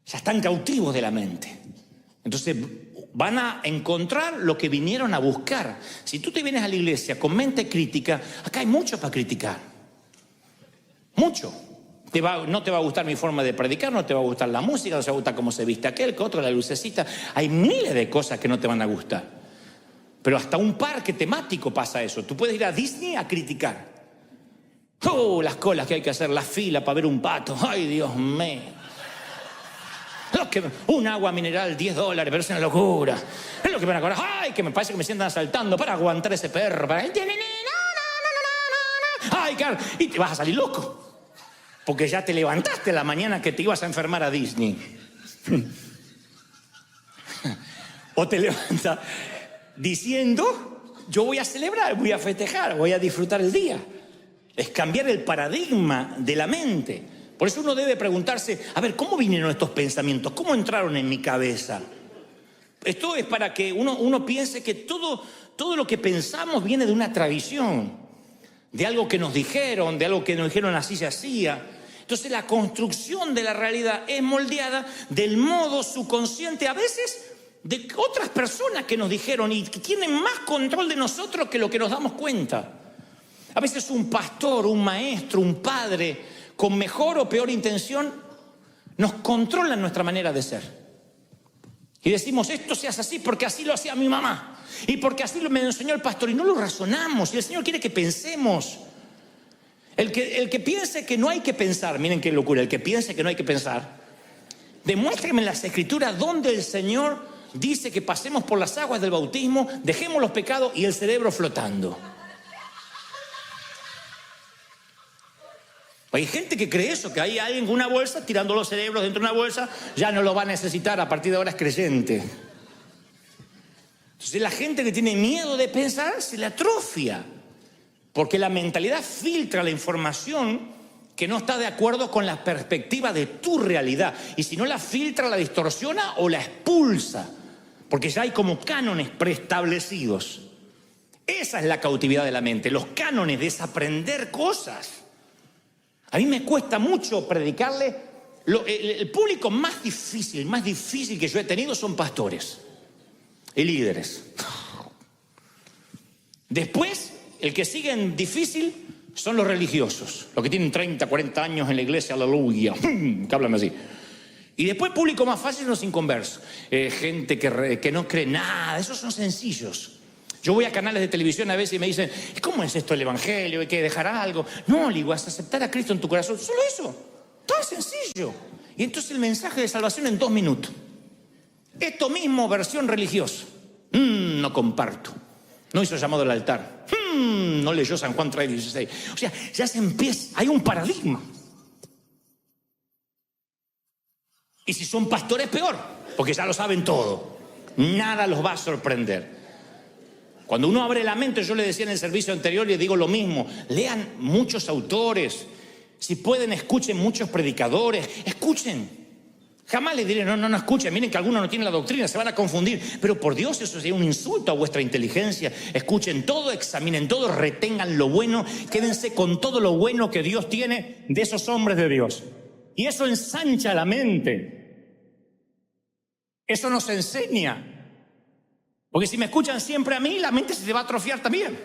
Ya están cautivos de la mente. Entonces van a encontrar lo que vinieron a buscar. Si tú te vienes a la iglesia con mente crítica, acá hay mucho para criticar. Mucho. No te va a gustar mi forma de predicar, no te va a gustar la música, no te va a gustar cómo se viste aquel, que otro, la lucecita. Hay miles de cosas que no te van a gustar. Pero hasta un parque temático pasa eso. Tú puedes ir a Disney a criticar. Las colas que hay que hacer, la fila para ver un pato. Ay, Dios mío. Un agua mineral, $10, pero es una locura. Es lo que me van a cobrar. Ay, que me parece que me sientan asaltando para aguantar ese perro. Ay, claro. Y te vas a salir loco. Porque ya te levantaste la mañana que te ibas a enfermar a Disney. O te levantas diciendo, yo voy a celebrar, voy a festejar, voy a disfrutar el día. Es cambiar el paradigma de la mente. Por eso uno debe preguntarse, a ver, ¿cómo vinieron estos pensamientos? ¿Cómo entraron en mi cabeza? Esto es para que uno piense que todo lo que pensamos viene de una tradición, de algo que nos dijeron, de algo que nos dijeron así se hacía. Entonces la construcción de la realidad es moldeada del modo subconsciente, a veces de otras personas que nos dijeron y que tienen más control de nosotros que lo que nos damos cuenta. A veces un pastor, un maestro, un padre, con mejor o peor intención, nos controlan nuestra manera de ser. Y decimos, esto se hace así porque así lo hacía mi mamá. Y porque así me enseñó el pastor. Y no lo razonamos. Y el Señor quiere que pensemos. El que piense que no hay que pensar, miren qué locura, el que piense que no hay que pensar, demuéstrame en las Escrituras donde el Señor dice que pasemos por las aguas del bautismo, dejemos los pecados y el cerebro flotando. Hay gente que cree eso, que hay alguien con una bolsa tirando los cerebros dentro de una bolsa, ya no lo va a necesitar, a partir de ahora es creyente. Entonces la gente que tiene miedo de pensar se le atrofia, porque la mentalidad filtra la información que no está de acuerdo con la perspectiva de tu realidad. Y si no la filtra, la distorsiona o la expulsa, porque ya hay como cánones preestablecidos. Esa es la cautividad de la mente, los cánones, desaprender cosas. A mí me cuesta mucho predicarle. El público más difícil que yo he tenido son pastores y líderes. Después, el que sigue en difícil son los religiosos, los que tienen 30, 40 años en la iglesia, aleluya, que hablan así. Y después el público más fácil son los inconversos, gente que no cree nada, esos son sencillos. Yo voy a canales de televisión a veces y me dicen, ¿cómo es esto el evangelio? ¿Hay que dejar algo? No, le digo, es aceptar a Cristo en tu corazón. Solo eso. Todo sencillo. Y entonces el mensaje de salvación en 2 minutos. Esto mismo, versión religiosa. No comparto. No hizo llamado al altar. No leyó San Juan 3:16. O sea, ya se empieza, hay un paradigma. Y si son pastores, peor, porque ya lo saben todo. Nada los va a sorprender. Cuando uno abre la mente, yo le decía en el servicio anterior, y digo lo mismo, lean muchos autores. Si pueden, escuchen muchos predicadores. Escuchen. Jamás les diré, no escuchen, miren que algunos no tienen la doctrina, se van a confundir. Pero por Dios, eso sería un insulto a vuestra inteligencia. Escuchen todo, examinen todo, retengan lo bueno, quédense con todo lo bueno que Dios tiene de esos hombres de Dios. Y eso ensancha la mente. Eso nos enseña. Porque si me escuchan siempre a mí, la mente se te va a atrofiar también.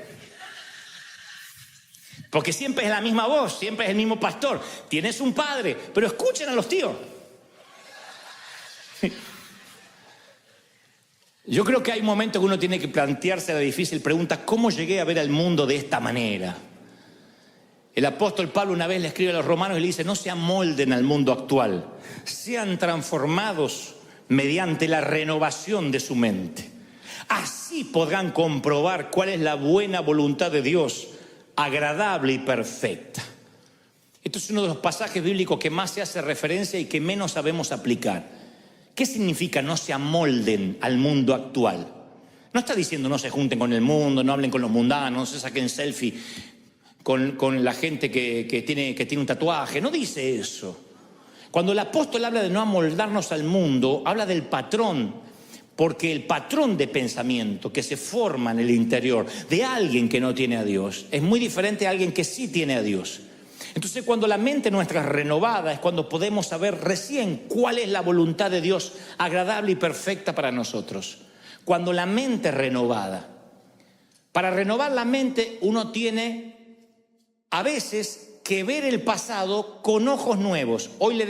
Porque siempre es la misma voz, siempre es el mismo pastor. Tienes un padre, pero escuchen a los tíos. Yo creo que hay momentos que uno tiene que plantearse la difícil pregunta: ¿cómo llegué a ver al mundo de esta manera? El apóstol Pablo una vez le escribe a los romanos y le dice: no se amolden al mundo actual, sean transformados mediante la renovación de su mente. Así podrán comprobar cuál es la buena voluntad de Dios, agradable y perfecta. Esto es uno de los pasajes bíblicos que más se hace referencia y que menos sabemos aplicar. ¿Qué significa no se amolden al mundo actual? No está diciendo no se junten con el mundo, no hablen con los mundanos, no se saquen selfie con la gente que tiene un tatuaje. No dice eso. Cuando el apóstol habla de no amoldarnos al mundo, habla del patrón. Porque el patrón de pensamiento que se forma en el interior de alguien que no tiene a Dios es muy diferente a alguien que sí tiene a Dios. Entonces, cuando la mente nuestra es renovada, es cuando podemos saber recién cuál es la voluntad de Dios agradable y perfecta para nosotros. Cuando la mente es renovada. Para renovar la mente, uno tiene a veces que ver el pasado con ojos nuevos. Hoy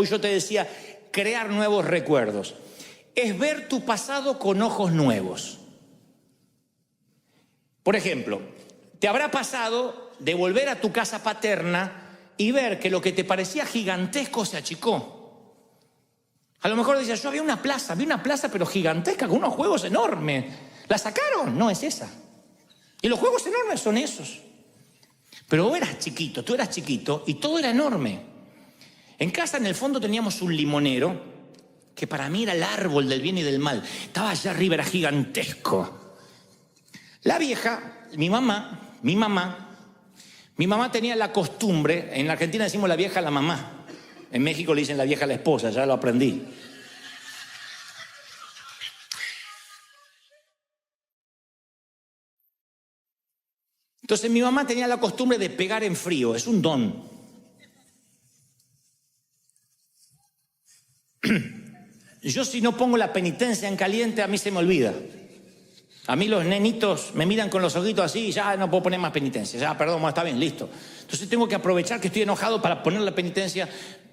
yo te decía, crear nuevos recuerdos. Es ver tu pasado con ojos nuevos. Por ejemplo, te habrá pasado de volver a tu casa paterna y ver que lo que te parecía gigantesco se achicó. A lo mejor decías, yo vi una plaza pero gigantesca, con unos juegos enormes. ¿La sacaron? No, es esa. Y los juegos enormes son esos. Pero tú eras chiquito y todo era enorme. En casa, en el fondo, teníamos un limonero que para mí era el árbol del bien y del mal. Estaba allá arriba, era gigantesco. La vieja, mi mamá tenía la costumbre, en Argentina decimos la vieja a la mamá, en México le dicen la vieja a la esposa, ya lo aprendí. Entonces mi mamá tenía la costumbre de pegar en frío, es un don. Yo, si no pongo la penitencia en caliente, a mí se me olvida. A mí los nenitos me miran con los ojitos así y ya no puedo poner más penitencia. Ya, perdón, está bien, listo. Entonces tengo que aprovechar que estoy enojado para poner la penitencia.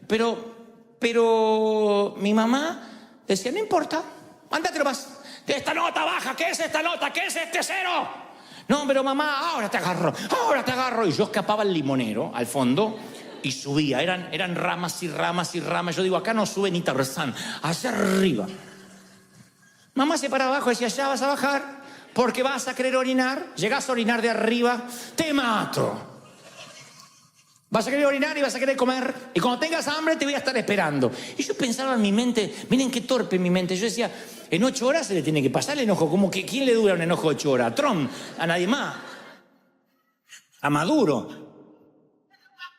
Pero mi mamá decía, no importa, ándate nomás. Esta nota baja, ¿qué es esta nota? ¿Qué es este cero? No, pero mamá, ahora te agarro. Y yo escapaba al limonero, al fondo, y subía. Eran ramas y ramas y ramas. Yo digo, acá no sube ni Tarzán, hacia arriba. Mamá se para abajo y decía, ya vas a bajar porque vas a querer orinar. Llegas a orinar de arriba, te mato. Vas a querer orinar y vas a querer comer. Y cuando tengas hambre te voy a estar esperando. Y yo pensaba en mi mente, miren qué torpe mi mente. Yo decía, en 8 horas se le tiene que pasar el enojo. Como que ¿quién le dura un enojo 8 horas? ¿A Trump? ¿A nadie más? ¿A Maduro?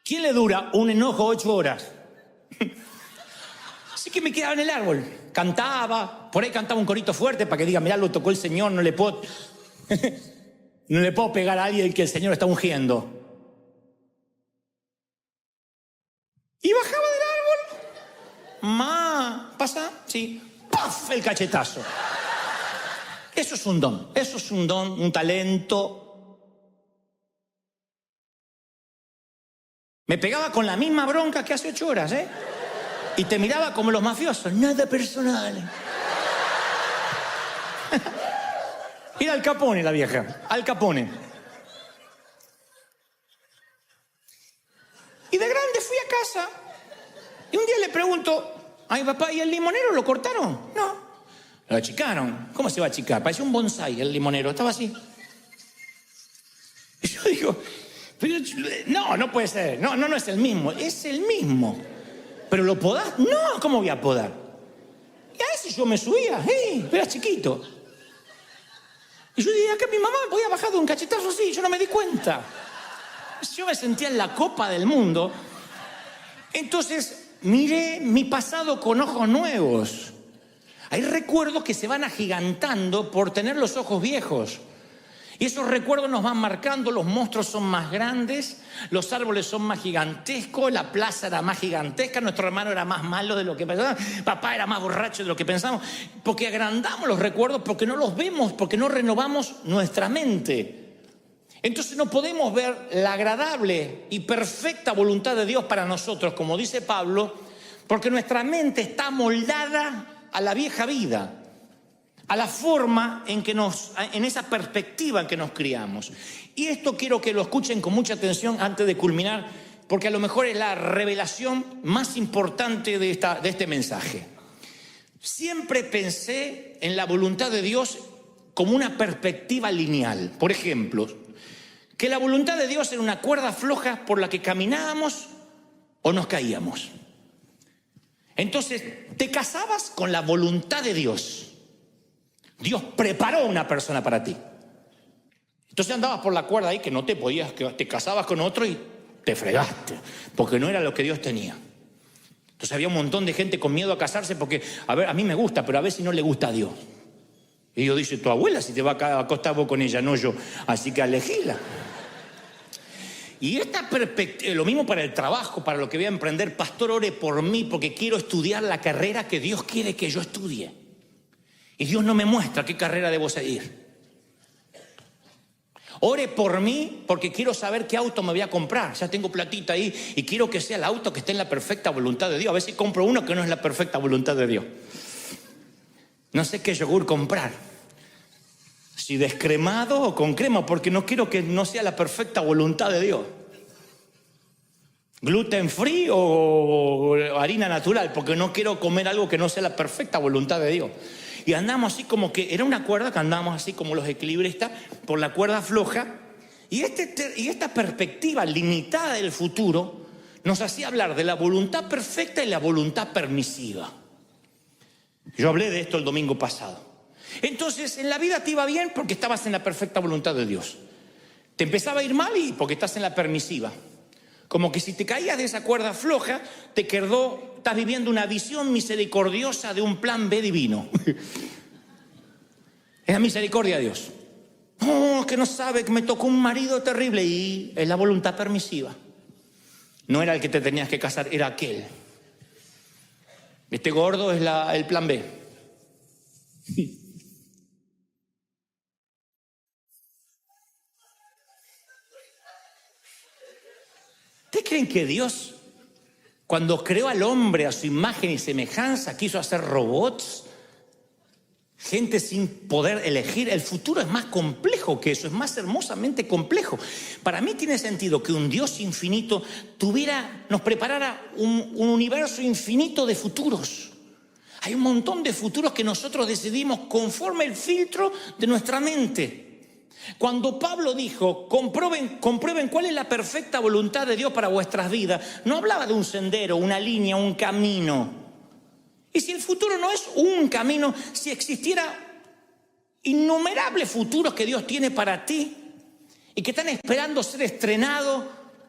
¿Quién le dura un enojo 8 horas? Así que me quedaba en el árbol. Cantaba, por ahí cantaba un corito fuerte para que diga, mirá, lo tocó el Señor, no le puedo pegar a alguien que el Señor está ungiendo. Y bajaba del árbol. ¿Pasa? Sí. ¡Paf! El cachetazo. Eso es un don, un talento. Me pegaba con la misma bronca que hace 8 horas, ¿eh? Y te miraba como los mafiosos, nada personal. Era Al Capone la vieja, Al Capone. Y de grande fui a casa Y un día le pregunto a mi papá, ¿y el limonero lo cortaron? No, lo achicaron. ¿Cómo se va a achicar? Parecía un bonsái el limonero, estaba así. Y yo digo, pero, no puede ser, no es el mismo, es el mismo. ¿Pero lo podás? No, ¿cómo voy a podar? Y a ese yo me subía, era chiquito. Y yo dije, acá mi mamá me podía bajar de un cachetazo así, yo no me di cuenta. Yo me sentía en la copa del mundo. Entonces miré mi pasado con ojos nuevos. Hay recuerdos que se van agigantando por tener los ojos viejos. Y esos recuerdos nos van marcando, los monstruos son más grandes, los árboles son más gigantescos, la plaza era más gigantesca, nuestro hermano era más malo de lo que pensábamos, papá era más borracho de lo que pensamos, porque agrandamos los recuerdos, porque no los vemos, porque no renovamos nuestra mente. Entonces no podemos ver la agradable y perfecta voluntad de Dios para nosotros, como dice Pablo, porque nuestra mente está moldada a la vieja vida, a la forma en esa perspectiva en que nos criamos. Y esto quiero que lo escuchen con mucha atención antes de culminar, porque a lo mejor es la revelación más importante de este mensaje. Siempre pensé en la voluntad de Dios como una perspectiva lineal. Por ejemplo, que la voluntad de Dios era una cuerda floja por la que caminábamos o nos caíamos. Entonces, te casabas con la voluntad de Dios. Dios preparó una persona para ti. Entonces andabas por la cuerda ahí que no te podías, que te casabas con otro y te fregaste, porque no era lo que Dios tenía. Entonces había un montón de gente con miedo a casarse porque, a mí me gusta, pero a ver si no le gusta a Dios. Y Dios dice, tu abuela si te va a acostar vos con ella, no yo, así que elegíla. Y esta perspectiva, lo mismo para el trabajo, para lo que voy a emprender, pastor, ore por mí porque quiero estudiar la carrera que Dios quiere que yo estudie. Y Dios no me muestra qué carrera debo seguir. Ore por mí porque quiero saber qué auto me voy a comprar. Ya tengo platita ahí y quiero que sea el auto que esté en la perfecta voluntad de Dios. A ver si compro uno que no es la perfecta voluntad de Dios. No sé qué yogur comprar. Si descremado o con crema, porque no quiero que no sea la perfecta voluntad de Dios. Gluten free o harina natural, porque no quiero comer algo que no sea la perfecta voluntad de Dios. Y andamos así como que, era una cuerda que andábamos así como los equilibristas, por la cuerda floja, y esta perspectiva limitada del futuro nos hacía hablar de la voluntad perfecta y la voluntad permisiva. Yo hablé de esto el domingo pasado. Entonces, en la vida te iba bien porque estabas en la perfecta voluntad de Dios. Te empezaba a ir mal y porque estás en la permisiva. Como que si te caías de esa cuerda floja, estás viviendo una visión misericordiosa de un plan B divino. Es la misericordia de Dios. Oh, que no sabe que me tocó un marido terrible y es la voluntad permisiva. No era el que te tenías que casar, era aquel. Este gordo es el plan B. ¿Ustedes creen que Dios, cuando creó al hombre a su imagen y semejanza, quiso hacer robots? Gente sin poder elegir. El futuro es más complejo que eso, es más hermosamente complejo. Para mí tiene sentido que un Dios infinito nos preparara un universo infinito de futuros. Hay un montón de futuros que nosotros decidimos conforme el filtro de nuestra mente. Cuando Pablo dijo, comprueben cuál es la perfecta voluntad de Dios para vuestras vidas, no hablaba de un sendero, una línea, un camino. Y si el futuro no es un camino, si existiera innumerables futuros que Dios tiene para ti y que están esperando ser estrenados,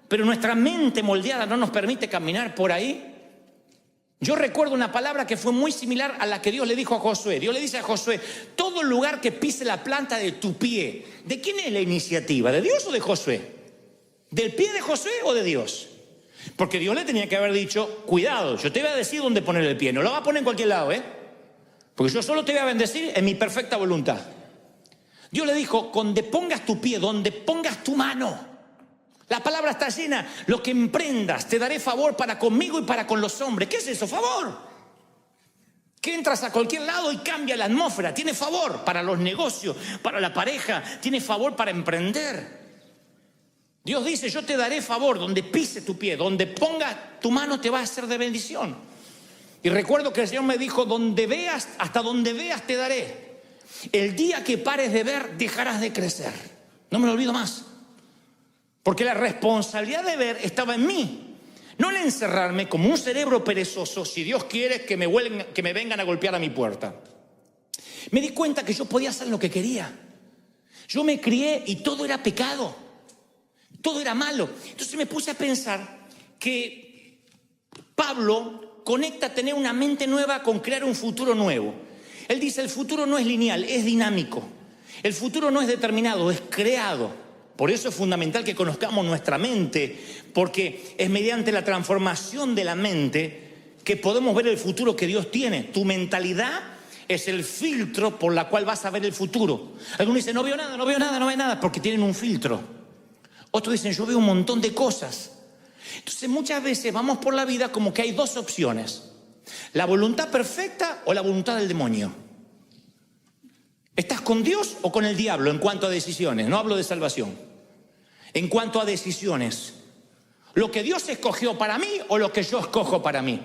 pero nuestra mente moldeada no nos permite caminar por ahí. Yo recuerdo una palabra que fue muy similar a la que Dios le dijo a Josué. Dios le dice a Josué, todo lugar que pise la planta de tu pie. ¿De quién es la iniciativa? ¿De Dios o de Josué? ¿Del pie de Josué o de Dios? Porque Dios le tenía que haber dicho, cuidado, yo te voy a decir dónde poner el pie. No lo va a poner en cualquier lado, porque yo solo te voy a bendecir en mi perfecta voluntad. Dios le dijo, donde pongas tu pie, donde pongas tu mano. La palabra está llena, lo que emprendas, te daré favor para conmigo y para con los hombres. ¿Qué es eso? Favor. Que entras a cualquier lado y cambia la atmósfera. Tiene favor para los negocios, para la pareja, tiene favor para emprender. Dios dice, yo te daré favor donde pise tu pie, donde pongas tu mano te va a ser de bendición. Y recuerdo que el Señor me dijo, donde veas, hasta donde veas te daré. El día que pares de ver, dejarás de crecer. No me lo olvido más. Porque la responsabilidad de ver estaba en mí. No en encerrarme como un cerebro perezoso, si Dios quiere que me vengan a golpear a mi puerta. Me di cuenta que yo podía hacer lo que quería. Yo me crié y todo era pecado. Todo era malo. Entonces me puse a pensar que Pablo conecta tener una mente nueva con crear un futuro nuevo. Él dice, el futuro no es lineal, es dinámico. El futuro no es determinado, es creado. Por eso es fundamental que conozcamos nuestra mente, porque es mediante la transformación de la mente que podemos ver el futuro que Dios tiene. Tu mentalidad es el filtro por la cual vas a ver el futuro. Algunos dicen, no veo nada, no veo nada, no veo nada, porque tienen un filtro. Otros dicen, yo veo un montón de cosas. Entonces muchas veces vamos por la vida como que hay dos opciones. La voluntad perfecta o la voluntad del demonio. ¿Estás con Dios o con el diablo en cuanto a decisiones? No hablo de salvación. En cuanto a decisiones. ¿Lo que Dios escogió para mí o lo que yo escojo para mí?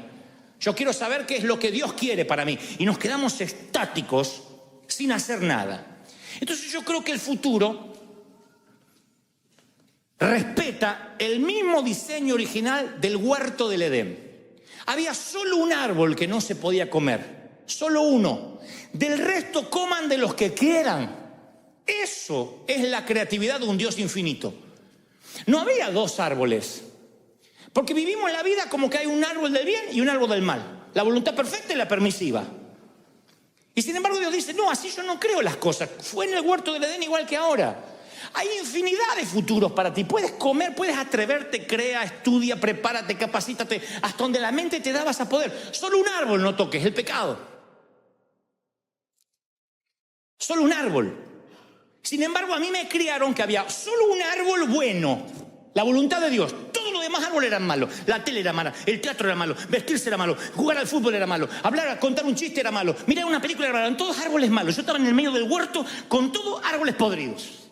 Yo quiero saber qué es lo que Dios quiere para mí. Y nos quedamos estáticos sin hacer nada. Entonces yo creo que el futuro respeta el mismo diseño original del huerto del Edén. Había solo un árbol que no se podía comer, solo uno. Del resto coman de los que quieran. Eso es la creatividad de un Dios infinito. No había dos árboles, porque vivimos la vida como que hay un árbol del bien y un árbol del mal, la voluntad perfecta y la permisiva. Y sin embargo Dios dice, no, así yo no creo las cosas. Fue en el huerto del Edén igual que ahora. Hay infinidad de futuros para ti. Puedes comer, puedes atreverte, crea, estudia, prepárate, capacítate. Hasta donde la mente te da vas a poder. Solo un árbol no toques, el pecado. Solo un árbol. Sin embargo, a mí me criaron que había solo un árbol bueno. La voluntad de Dios. Todos los demás árboles eran malos. La tele era mala, el teatro era malo, vestirse era malo, jugar al fútbol era malo, hablar, contar un chiste era malo, mirar una película era malo. Eran todos árboles malos. Yo estaba en el medio del huerto con todos árboles podridos.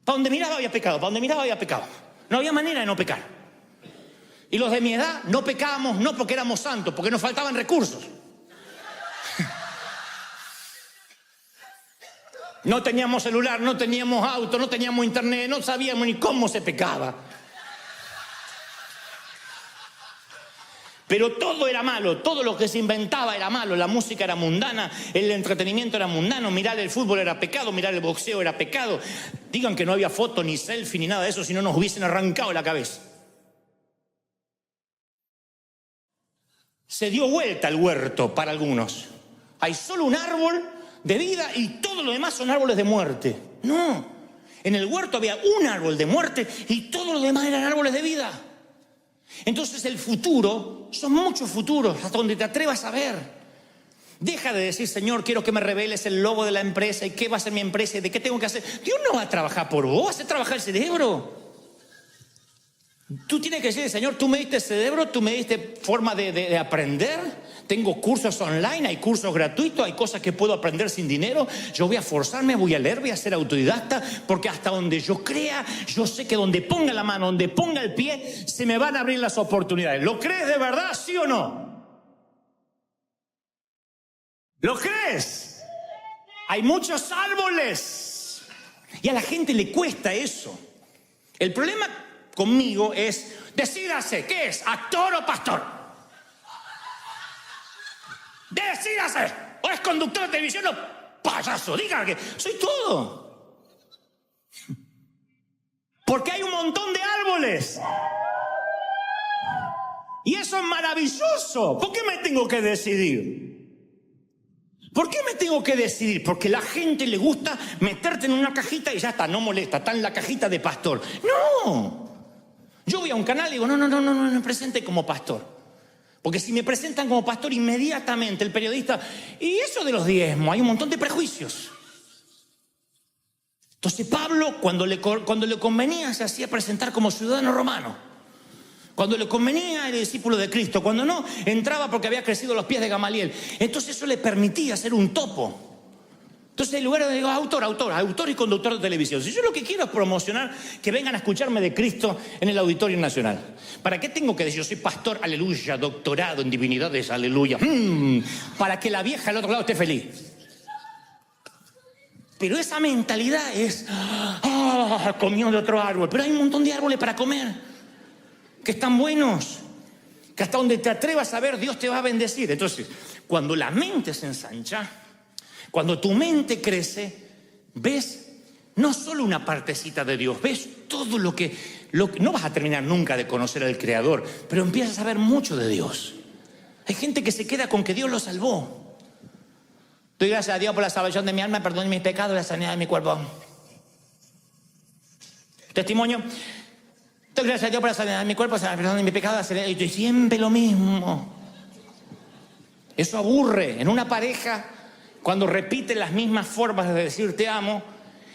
Para donde miraba había pecado, para donde miraba había pecado. No había manera de no pecar. Y los de mi edad no pecábamos no porque éramos santos, porque nos faltaban recursos. No teníamos celular, no teníamos auto, no teníamos internet, no sabíamos ni cómo se pecaba. Pero todo era malo, todo lo que se inventaba era malo. La música era mundana, el entretenimiento era mundano, mirar el fútbol era pecado, mirar el boxeo era pecado. Digan que no había foto, ni selfie, ni nada de eso, si no nos hubiesen arrancado la cabeza. Se dio vuelta el huerto para algunos. Hay solo un árbol de vida y todo lo demás son árboles de muerte. No, en el huerto había un árbol de muerte y todo lo demás eran árboles de vida. Entonces el futuro, son muchos futuros hasta donde te atrevas a ver. Deja de decir, Señor, quiero que me reveles el logo de la empresa y qué va a ser mi empresa y de qué tengo que hacer. Dios no va a trabajar por vos, hace trabajar el cerebro. Tú tienes que decir, Señor, tú me diste cerebro, tú me diste forma de aprender. Tengo cursos online, hay cursos gratuitos, hay cosas que puedo aprender sin dinero. Yo voy a forzarme, voy a leer, voy a ser autodidacta, porque hasta donde yo crea, yo sé que donde ponga la mano, donde ponga el pie, se me van a abrir las oportunidades. ¿Lo crees de verdad, sí o no? ¿Lo crees? Hay muchos árboles y a la gente le cuesta eso. El problema conmigo es, decídase, ¿qué es? ¿Actor o pastor? Decídase, o es conductor de televisión o payaso, diga que soy todo. Porque hay un montón de árboles. Y eso es maravilloso. ¿Por qué me tengo que decidir? ¿Por qué me tengo que decidir? Porque a la gente le gusta meterte en una cajita y ya está, no molesta, está en la cajita de pastor. No. Yo voy a un canal y digo, no me presente como pastor. Porque si me presentan como pastor, inmediatamente el periodista, y eso de los diezmos, hay un montón de prejuicios. Entonces Pablo, cuando le convenía, se hacía presentar como ciudadano romano. Cuando le convenía, era discípulo de Cristo. Cuando no, entraba porque había crecido a los pies de Gamaliel. Entonces eso le permitía ser un topo. Entonces, en lugar de digo, autor y conductor de televisión. Si yo lo que quiero es promocionar que vengan a escucharme de Cristo en el Auditorio Nacional. ¿Para qué tengo que decir? Yo soy pastor, aleluya, doctorado en divinidades, aleluya. Para que la vieja al otro lado esté feliz. Pero esa mentalidad es, comió de otro árbol. Pero hay un montón de árboles para comer, que están buenos, que hasta donde te atrevas a ver, Dios te va a bendecir. Entonces, cuando la mente se ensancha, cuando tu mente crece, ves no solo una partecita de Dios, ves todo lo que no vas a terminar nunca de conocer al Creador, pero empiezas a ver mucho de Dios. Hay gente que se queda con que Dios lo salvó. Doy gracias a Dios por la salvación de mi alma, perdón mis pecados y la sanidad de mi cuerpo. Testimonio. Doy gracias a Dios por la sanidad de mi cuerpo, perdón de mis pecados y la sanidad. Y siempre lo mismo. Eso aburre. En una pareja, cuando repite las mismas formas de decir te amo,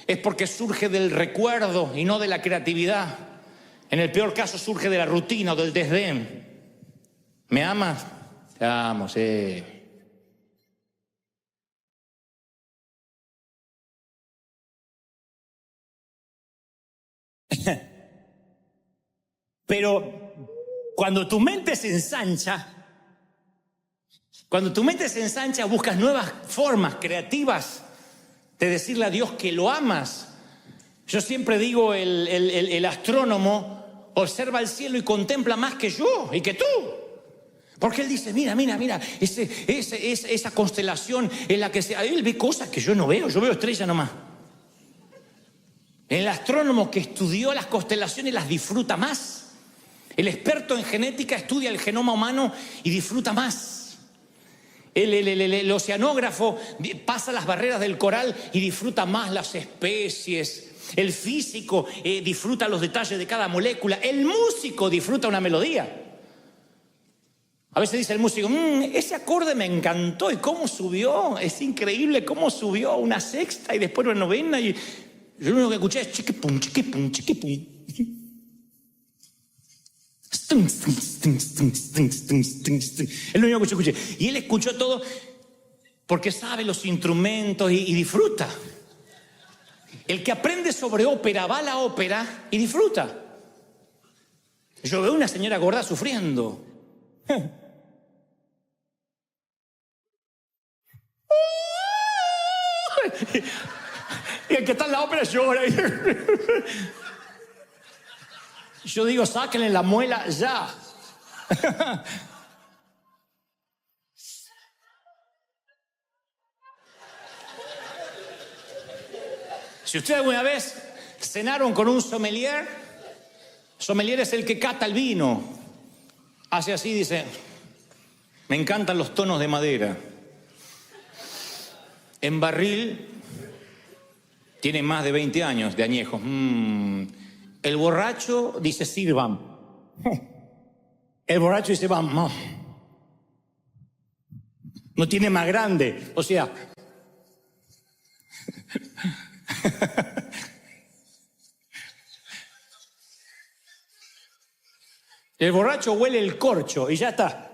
es porque surge del recuerdo y no de la creatividad. En el peor caso surge de la rutina o del desdén. ¿Me amas? Te amo, sí. Pero cuando tu mente se ensancha, buscas nuevas formas creativas de decirle a Dios que lo amas. Yo siempre digo, el astrónomo observa el cielo y contempla más que yo y que tú. Porque él dice, mira, esa constelación en la que él ve cosas que yo no veo, yo veo estrellas nomás. El astrónomo que estudió las constelaciones las disfruta más. El experto en genética estudia el genoma humano y disfruta más. El oceanógrafo pasa las barreras del coral y disfruta más las especies. El físico disfruta los detalles de cada molécula. El músico disfruta una melodía. A veces dice el músico, ese acorde me encantó y cómo subió. Es increíble cómo subió una sexta y después una novena. Y yo lo único que escuché es chiquipum, chiquipum, chiquipum. Es lo único que yo escuché. Y él escuchó todo porque sabe los instrumentos y disfruta. El que aprende sobre ópera va a la ópera y disfruta. Yo veo una señora gorda sufriendo. Y el que está en la ópera llora. Yo digo, sáquenle la muela ya. Si ustedes alguna vez cenaron con un sommelier es el que cata el vino. Hace así, dice, me encantan los tonos de madera. En barril tiene más de 20 años de añejo. El borracho dice, sirvan. El borracho dice, vamos. No tiene más grande. O sea, el borracho huele el corcho y ya está.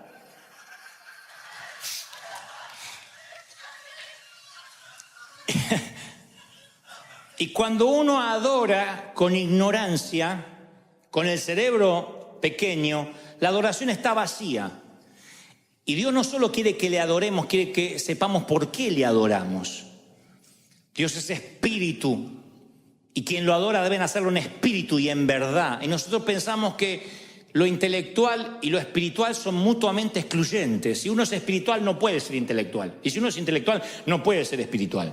Y cuando uno adora con ignorancia, con el cerebro pequeño, la adoración está vacía. Y Dios no solo quiere que le adoremos, quiere que sepamos por qué le adoramos. Dios es espíritu. Y quien lo adora deben hacerlo en espíritu y en verdad. Y nosotros pensamos que lo intelectual y lo espiritual son mutuamente excluyentes. Si uno es espiritual no puede ser intelectual. Y si uno es intelectual no puede ser espiritual.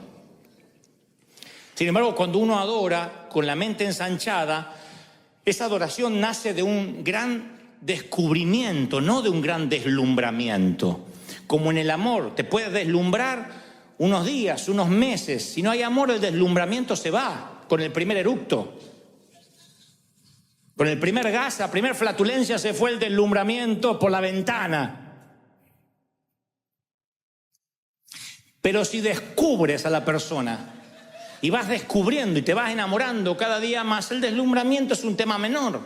Sin embargo, cuando uno adora con la mente ensanchada, esa adoración nace de un gran descubrimiento, no de un gran deslumbramiento. Como en el amor, te puedes deslumbrar unos días, unos meses. Si no hay amor, el deslumbramiento se va con el primer eructo. Con el primer gas, la primera flatulencia se fue el deslumbramiento por la ventana. Pero si descubres a la persona y vas descubriendo y te vas enamorando cada día más, el deslumbramiento es un tema menor.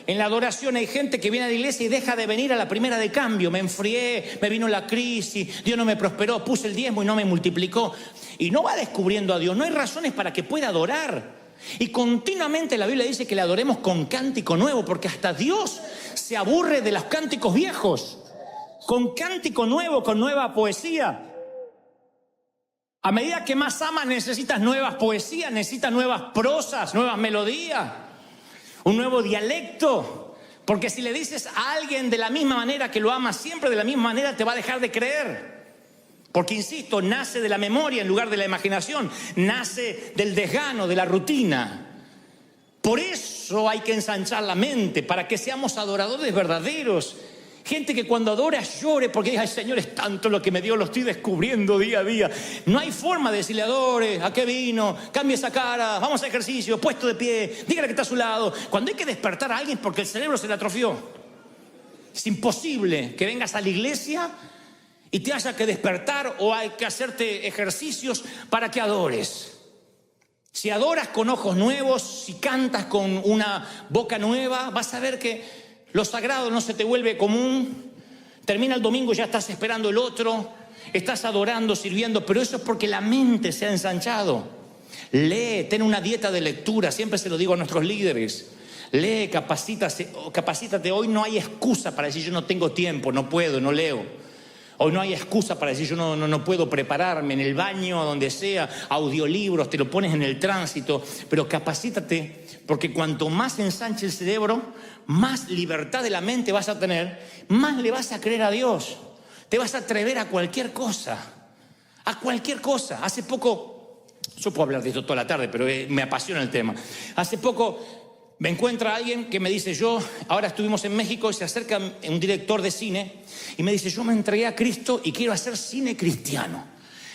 en la adoración hay gente que viene a la iglesia y deja de venir a la primera de cambio. Me enfrié, me vino la crisis, Dios no me prosperó, puse el diezmo y no me multiplicó. Y no va descubriendo a Dios, no hay razones para que pueda adorar. Y continuamente la Biblia dice que le adoremos con cántico nuevo, porque hasta Dios se aburre de los cánticos viejos. Con cántico nuevo, con nueva poesía. A medida que más amas necesitas nuevas poesías, necesitas nuevas prosas, nuevas melodías, un nuevo dialecto. Porque si le dices a alguien de la misma manera que lo amas siempre, de la misma manera te va a dejar de creer. Porque, insisto, nace de la memoria en lugar de la imaginación, nace del desgano, de la rutina. Por eso hay que ensanchar la mente, para que seamos adoradores verdaderos. Gente que cuando adora llore porque dice: ay, Señor, es tanto lo que me dio, lo estoy descubriendo día a día. No hay forma de decirle: adore, ¿a qué vino? Cambie esa cara, vamos a ejercicio, puesto de pie, dígale que está a su lado. Cuando hay que despertar a alguien porque el cerebro se le atrofió. Es imposible que vengas a la iglesia y te haya que despertar o hay que hacerte ejercicios para que adores. Si adoras con ojos nuevos, si cantas con una boca nueva, vas a ver que lo sagrado no se te vuelve común. Termina el domingo y ya estás esperando el otro. Estás adorando, sirviendo, pero eso es porque la mente se ha ensanchado. Lee, ten una dieta de lectura. Siempre se lo digo a nuestros líderes. Lee, capacítate. Hoy no hay excusa para decir: yo no tengo tiempo, no puedo, no leo. Hoy no hay excusa para decir: yo no puedo prepararme, en el baño, donde sea, audiolibros, te lo pones en el tránsito. Pero capacítate, porque cuanto más ensanche el cerebro, más libertad de la mente vas a tener, más le vas a creer a Dios. Te vas a atrever a cualquier cosa. A cualquier cosa. Hace poco, yo puedo hablar de esto toda la tarde, pero me apasiona el tema. Hace poco me encuentra alguien que me dice: ahora estuvimos en México y se acerca un director de cine y me dice: yo me entregué a Cristo y quiero hacer cine cristiano.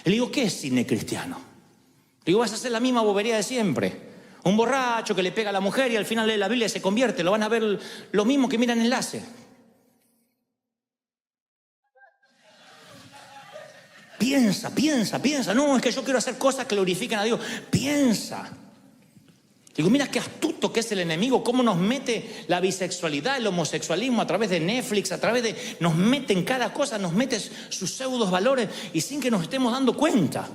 Le digo: ¿qué es cine cristiano? Le digo: vas a hacer la misma bobería de siempre. Un borracho que le pega a la mujer y al final lee la Biblia y se convierte. Lo van a ver lo mismo que miran Enlace. Piensa. No, es que yo quiero hacer cosas que glorifiquen a Dios. Piensa. Digo: mira qué astuto que es el enemigo, cómo nos mete la bisexualidad, el homosexualismo a través de Netflix, nos mete en cada cosa, nos mete sus pseudos valores y sin que nos estemos dando cuenta.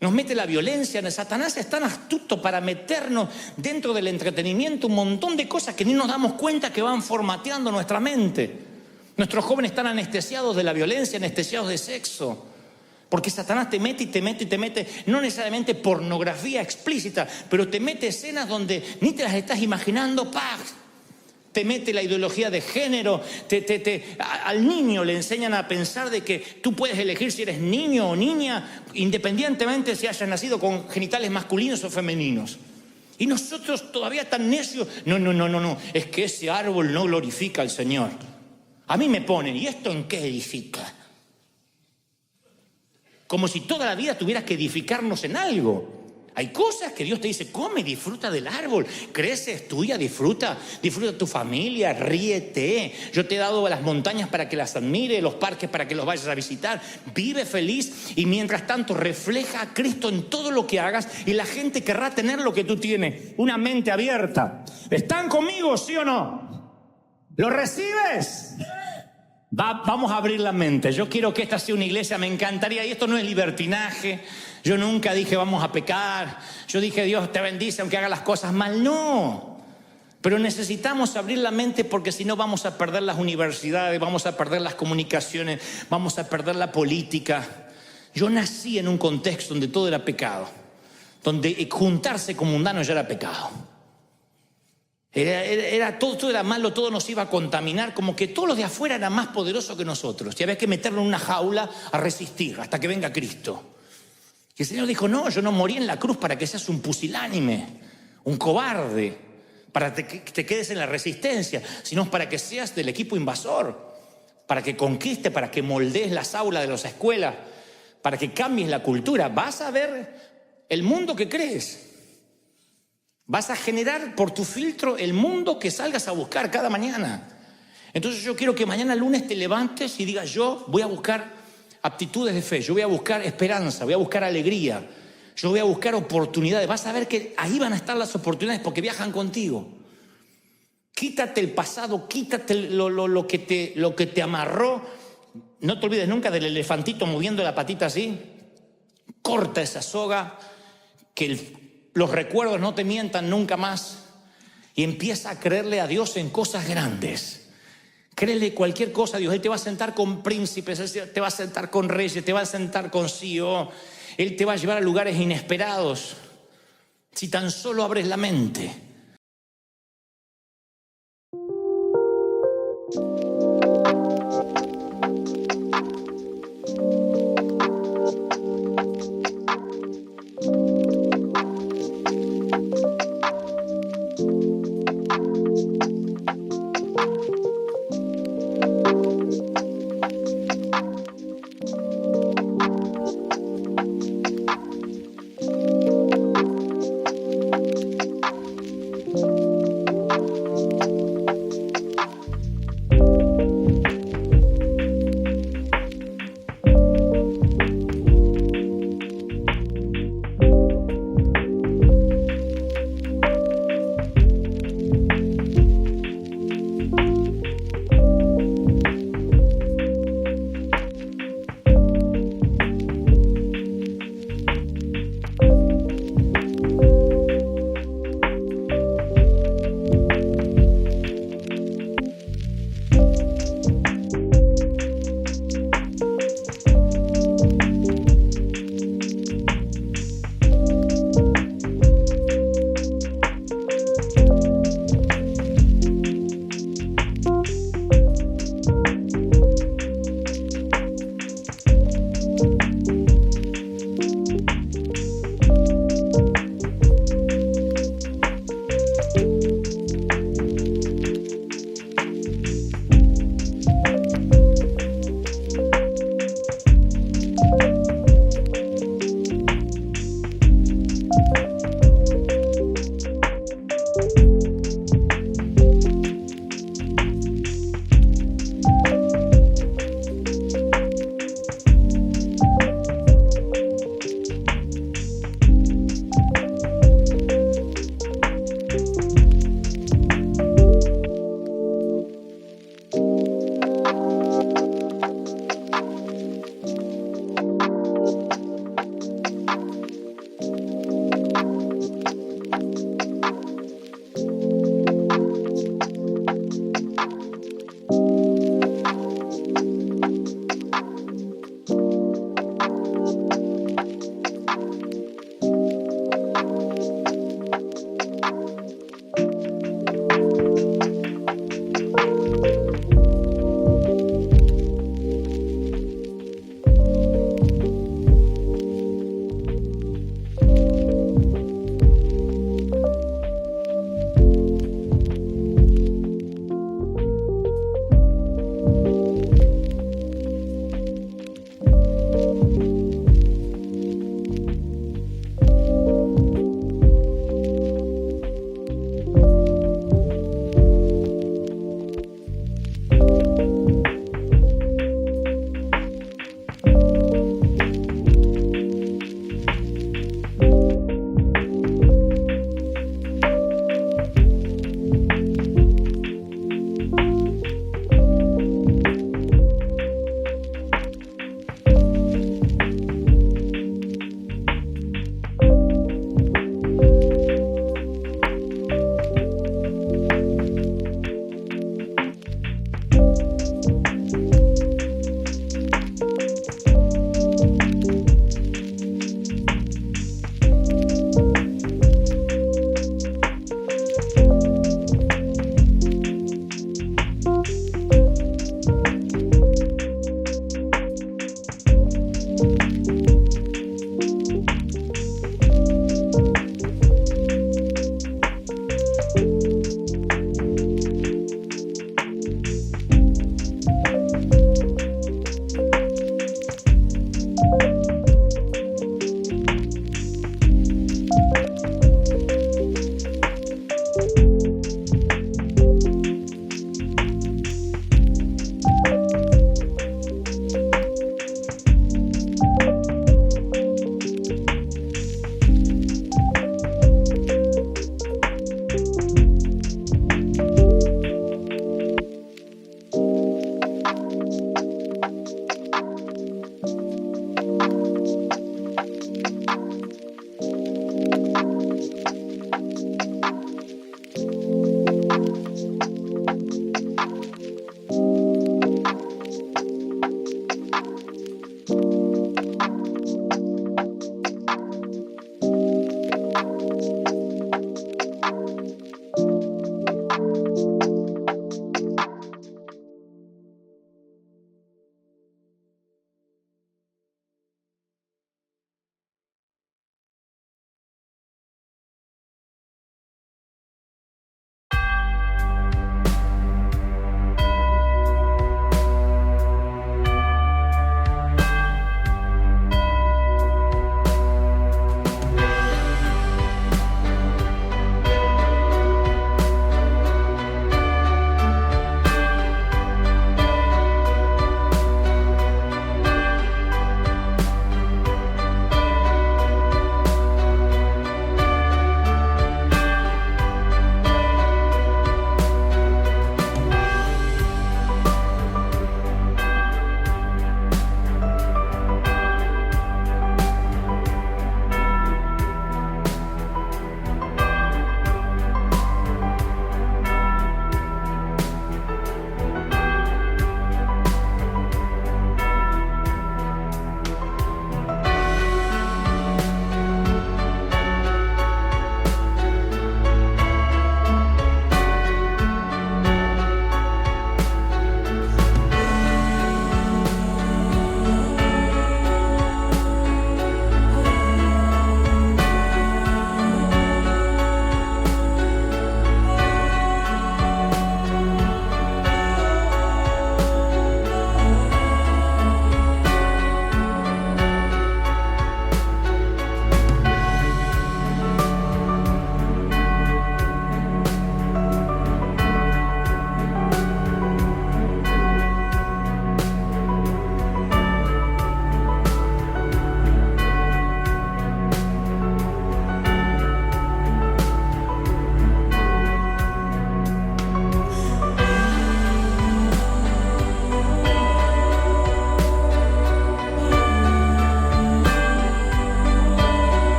Nos mete la violencia. Satanás es tan astuto para meternos dentro del entretenimiento un montón de cosas que ni nos damos cuenta que van formateando nuestra mente. Nuestros jóvenes están anestesiados de la violencia, anestesiados de sexo. Porque Satanás te mete, no necesariamente pornografía explícita, pero te mete escenas donde ni te las estás imaginando. ¡Pah! Te mete la ideología de género. Al niño le enseñan a pensar de que tú puedes elegir si eres niño o niña, independientemente si hayas nacido con genitales masculinos o femeninos. Y nosotros todavía tan necios: no, es que ese árbol no glorifica al Señor. A mí me ponen: ¿y esto en qué edifica? Como si toda la vida tuvieras que edificarnos en algo. Hay cosas que Dios te dice: come, disfruta del árbol, crece, estudia, disfruta tu familia, ríete. Yo te he dado las montañas para que las admire, los parques para que los vayas a visitar. Vive feliz y mientras tanto refleja a Cristo en todo lo que hagas y la gente querrá tener lo que tú tienes, una mente abierta. ¿Están conmigo, sí o no? ¿Lo recibes? Vamos a abrir la mente. Yo quiero que esta sea una iglesia, me encantaría, y esto no es libertinaje. Yo nunca dije vamos a pecar. Yo dije Dios te bendice aunque haga las cosas mal. No. Pero necesitamos abrir la mente porque si no vamos a perder las universidades, vamos a perder las comunicaciones, vamos a perder la política. Yo nací en un contexto donde todo era pecado, donde juntarse con mundanos ya era pecado. Todo era malo, todo nos iba a contaminar, como que todos los de afuera eran más poderosos que nosotros y había que meterlo en una jaula a resistir hasta que venga Cristo. Y el Señor dijo: no, yo no morí en la cruz para que seas un pusilánime, un cobarde, para que te quedes en la resistencia, sino para que seas del equipo invasor, para que conquiste, para que moldees las aulas de las escuelas, para que cambies la cultura. Vas a ver el mundo que crees. Vas a generar por tu filtro el mundo que salgas a buscar cada mañana. Entonces yo quiero que mañana lunes te levantes y digas: yo voy a buscar aptitudes de fe, yo voy a buscar esperanza, voy a buscar alegría, yo voy a buscar oportunidades. Vas a ver que ahí van a estar las oportunidades porque viajan contigo. Quítate el pasado, quítate lo que te amarró. No te olvides nunca del elefantito moviendo la patita así. Corta esa soga, que los recuerdos no te mientan nunca más. Y empieza a creerle a Dios en cosas grandes. Créele cualquier cosa a Dios. Él te va a sentar con príncipes, Él te va a sentar con reyes, te va a sentar con CEO. Él te va a llevar a lugares inesperados. Si tan solo abres la mente.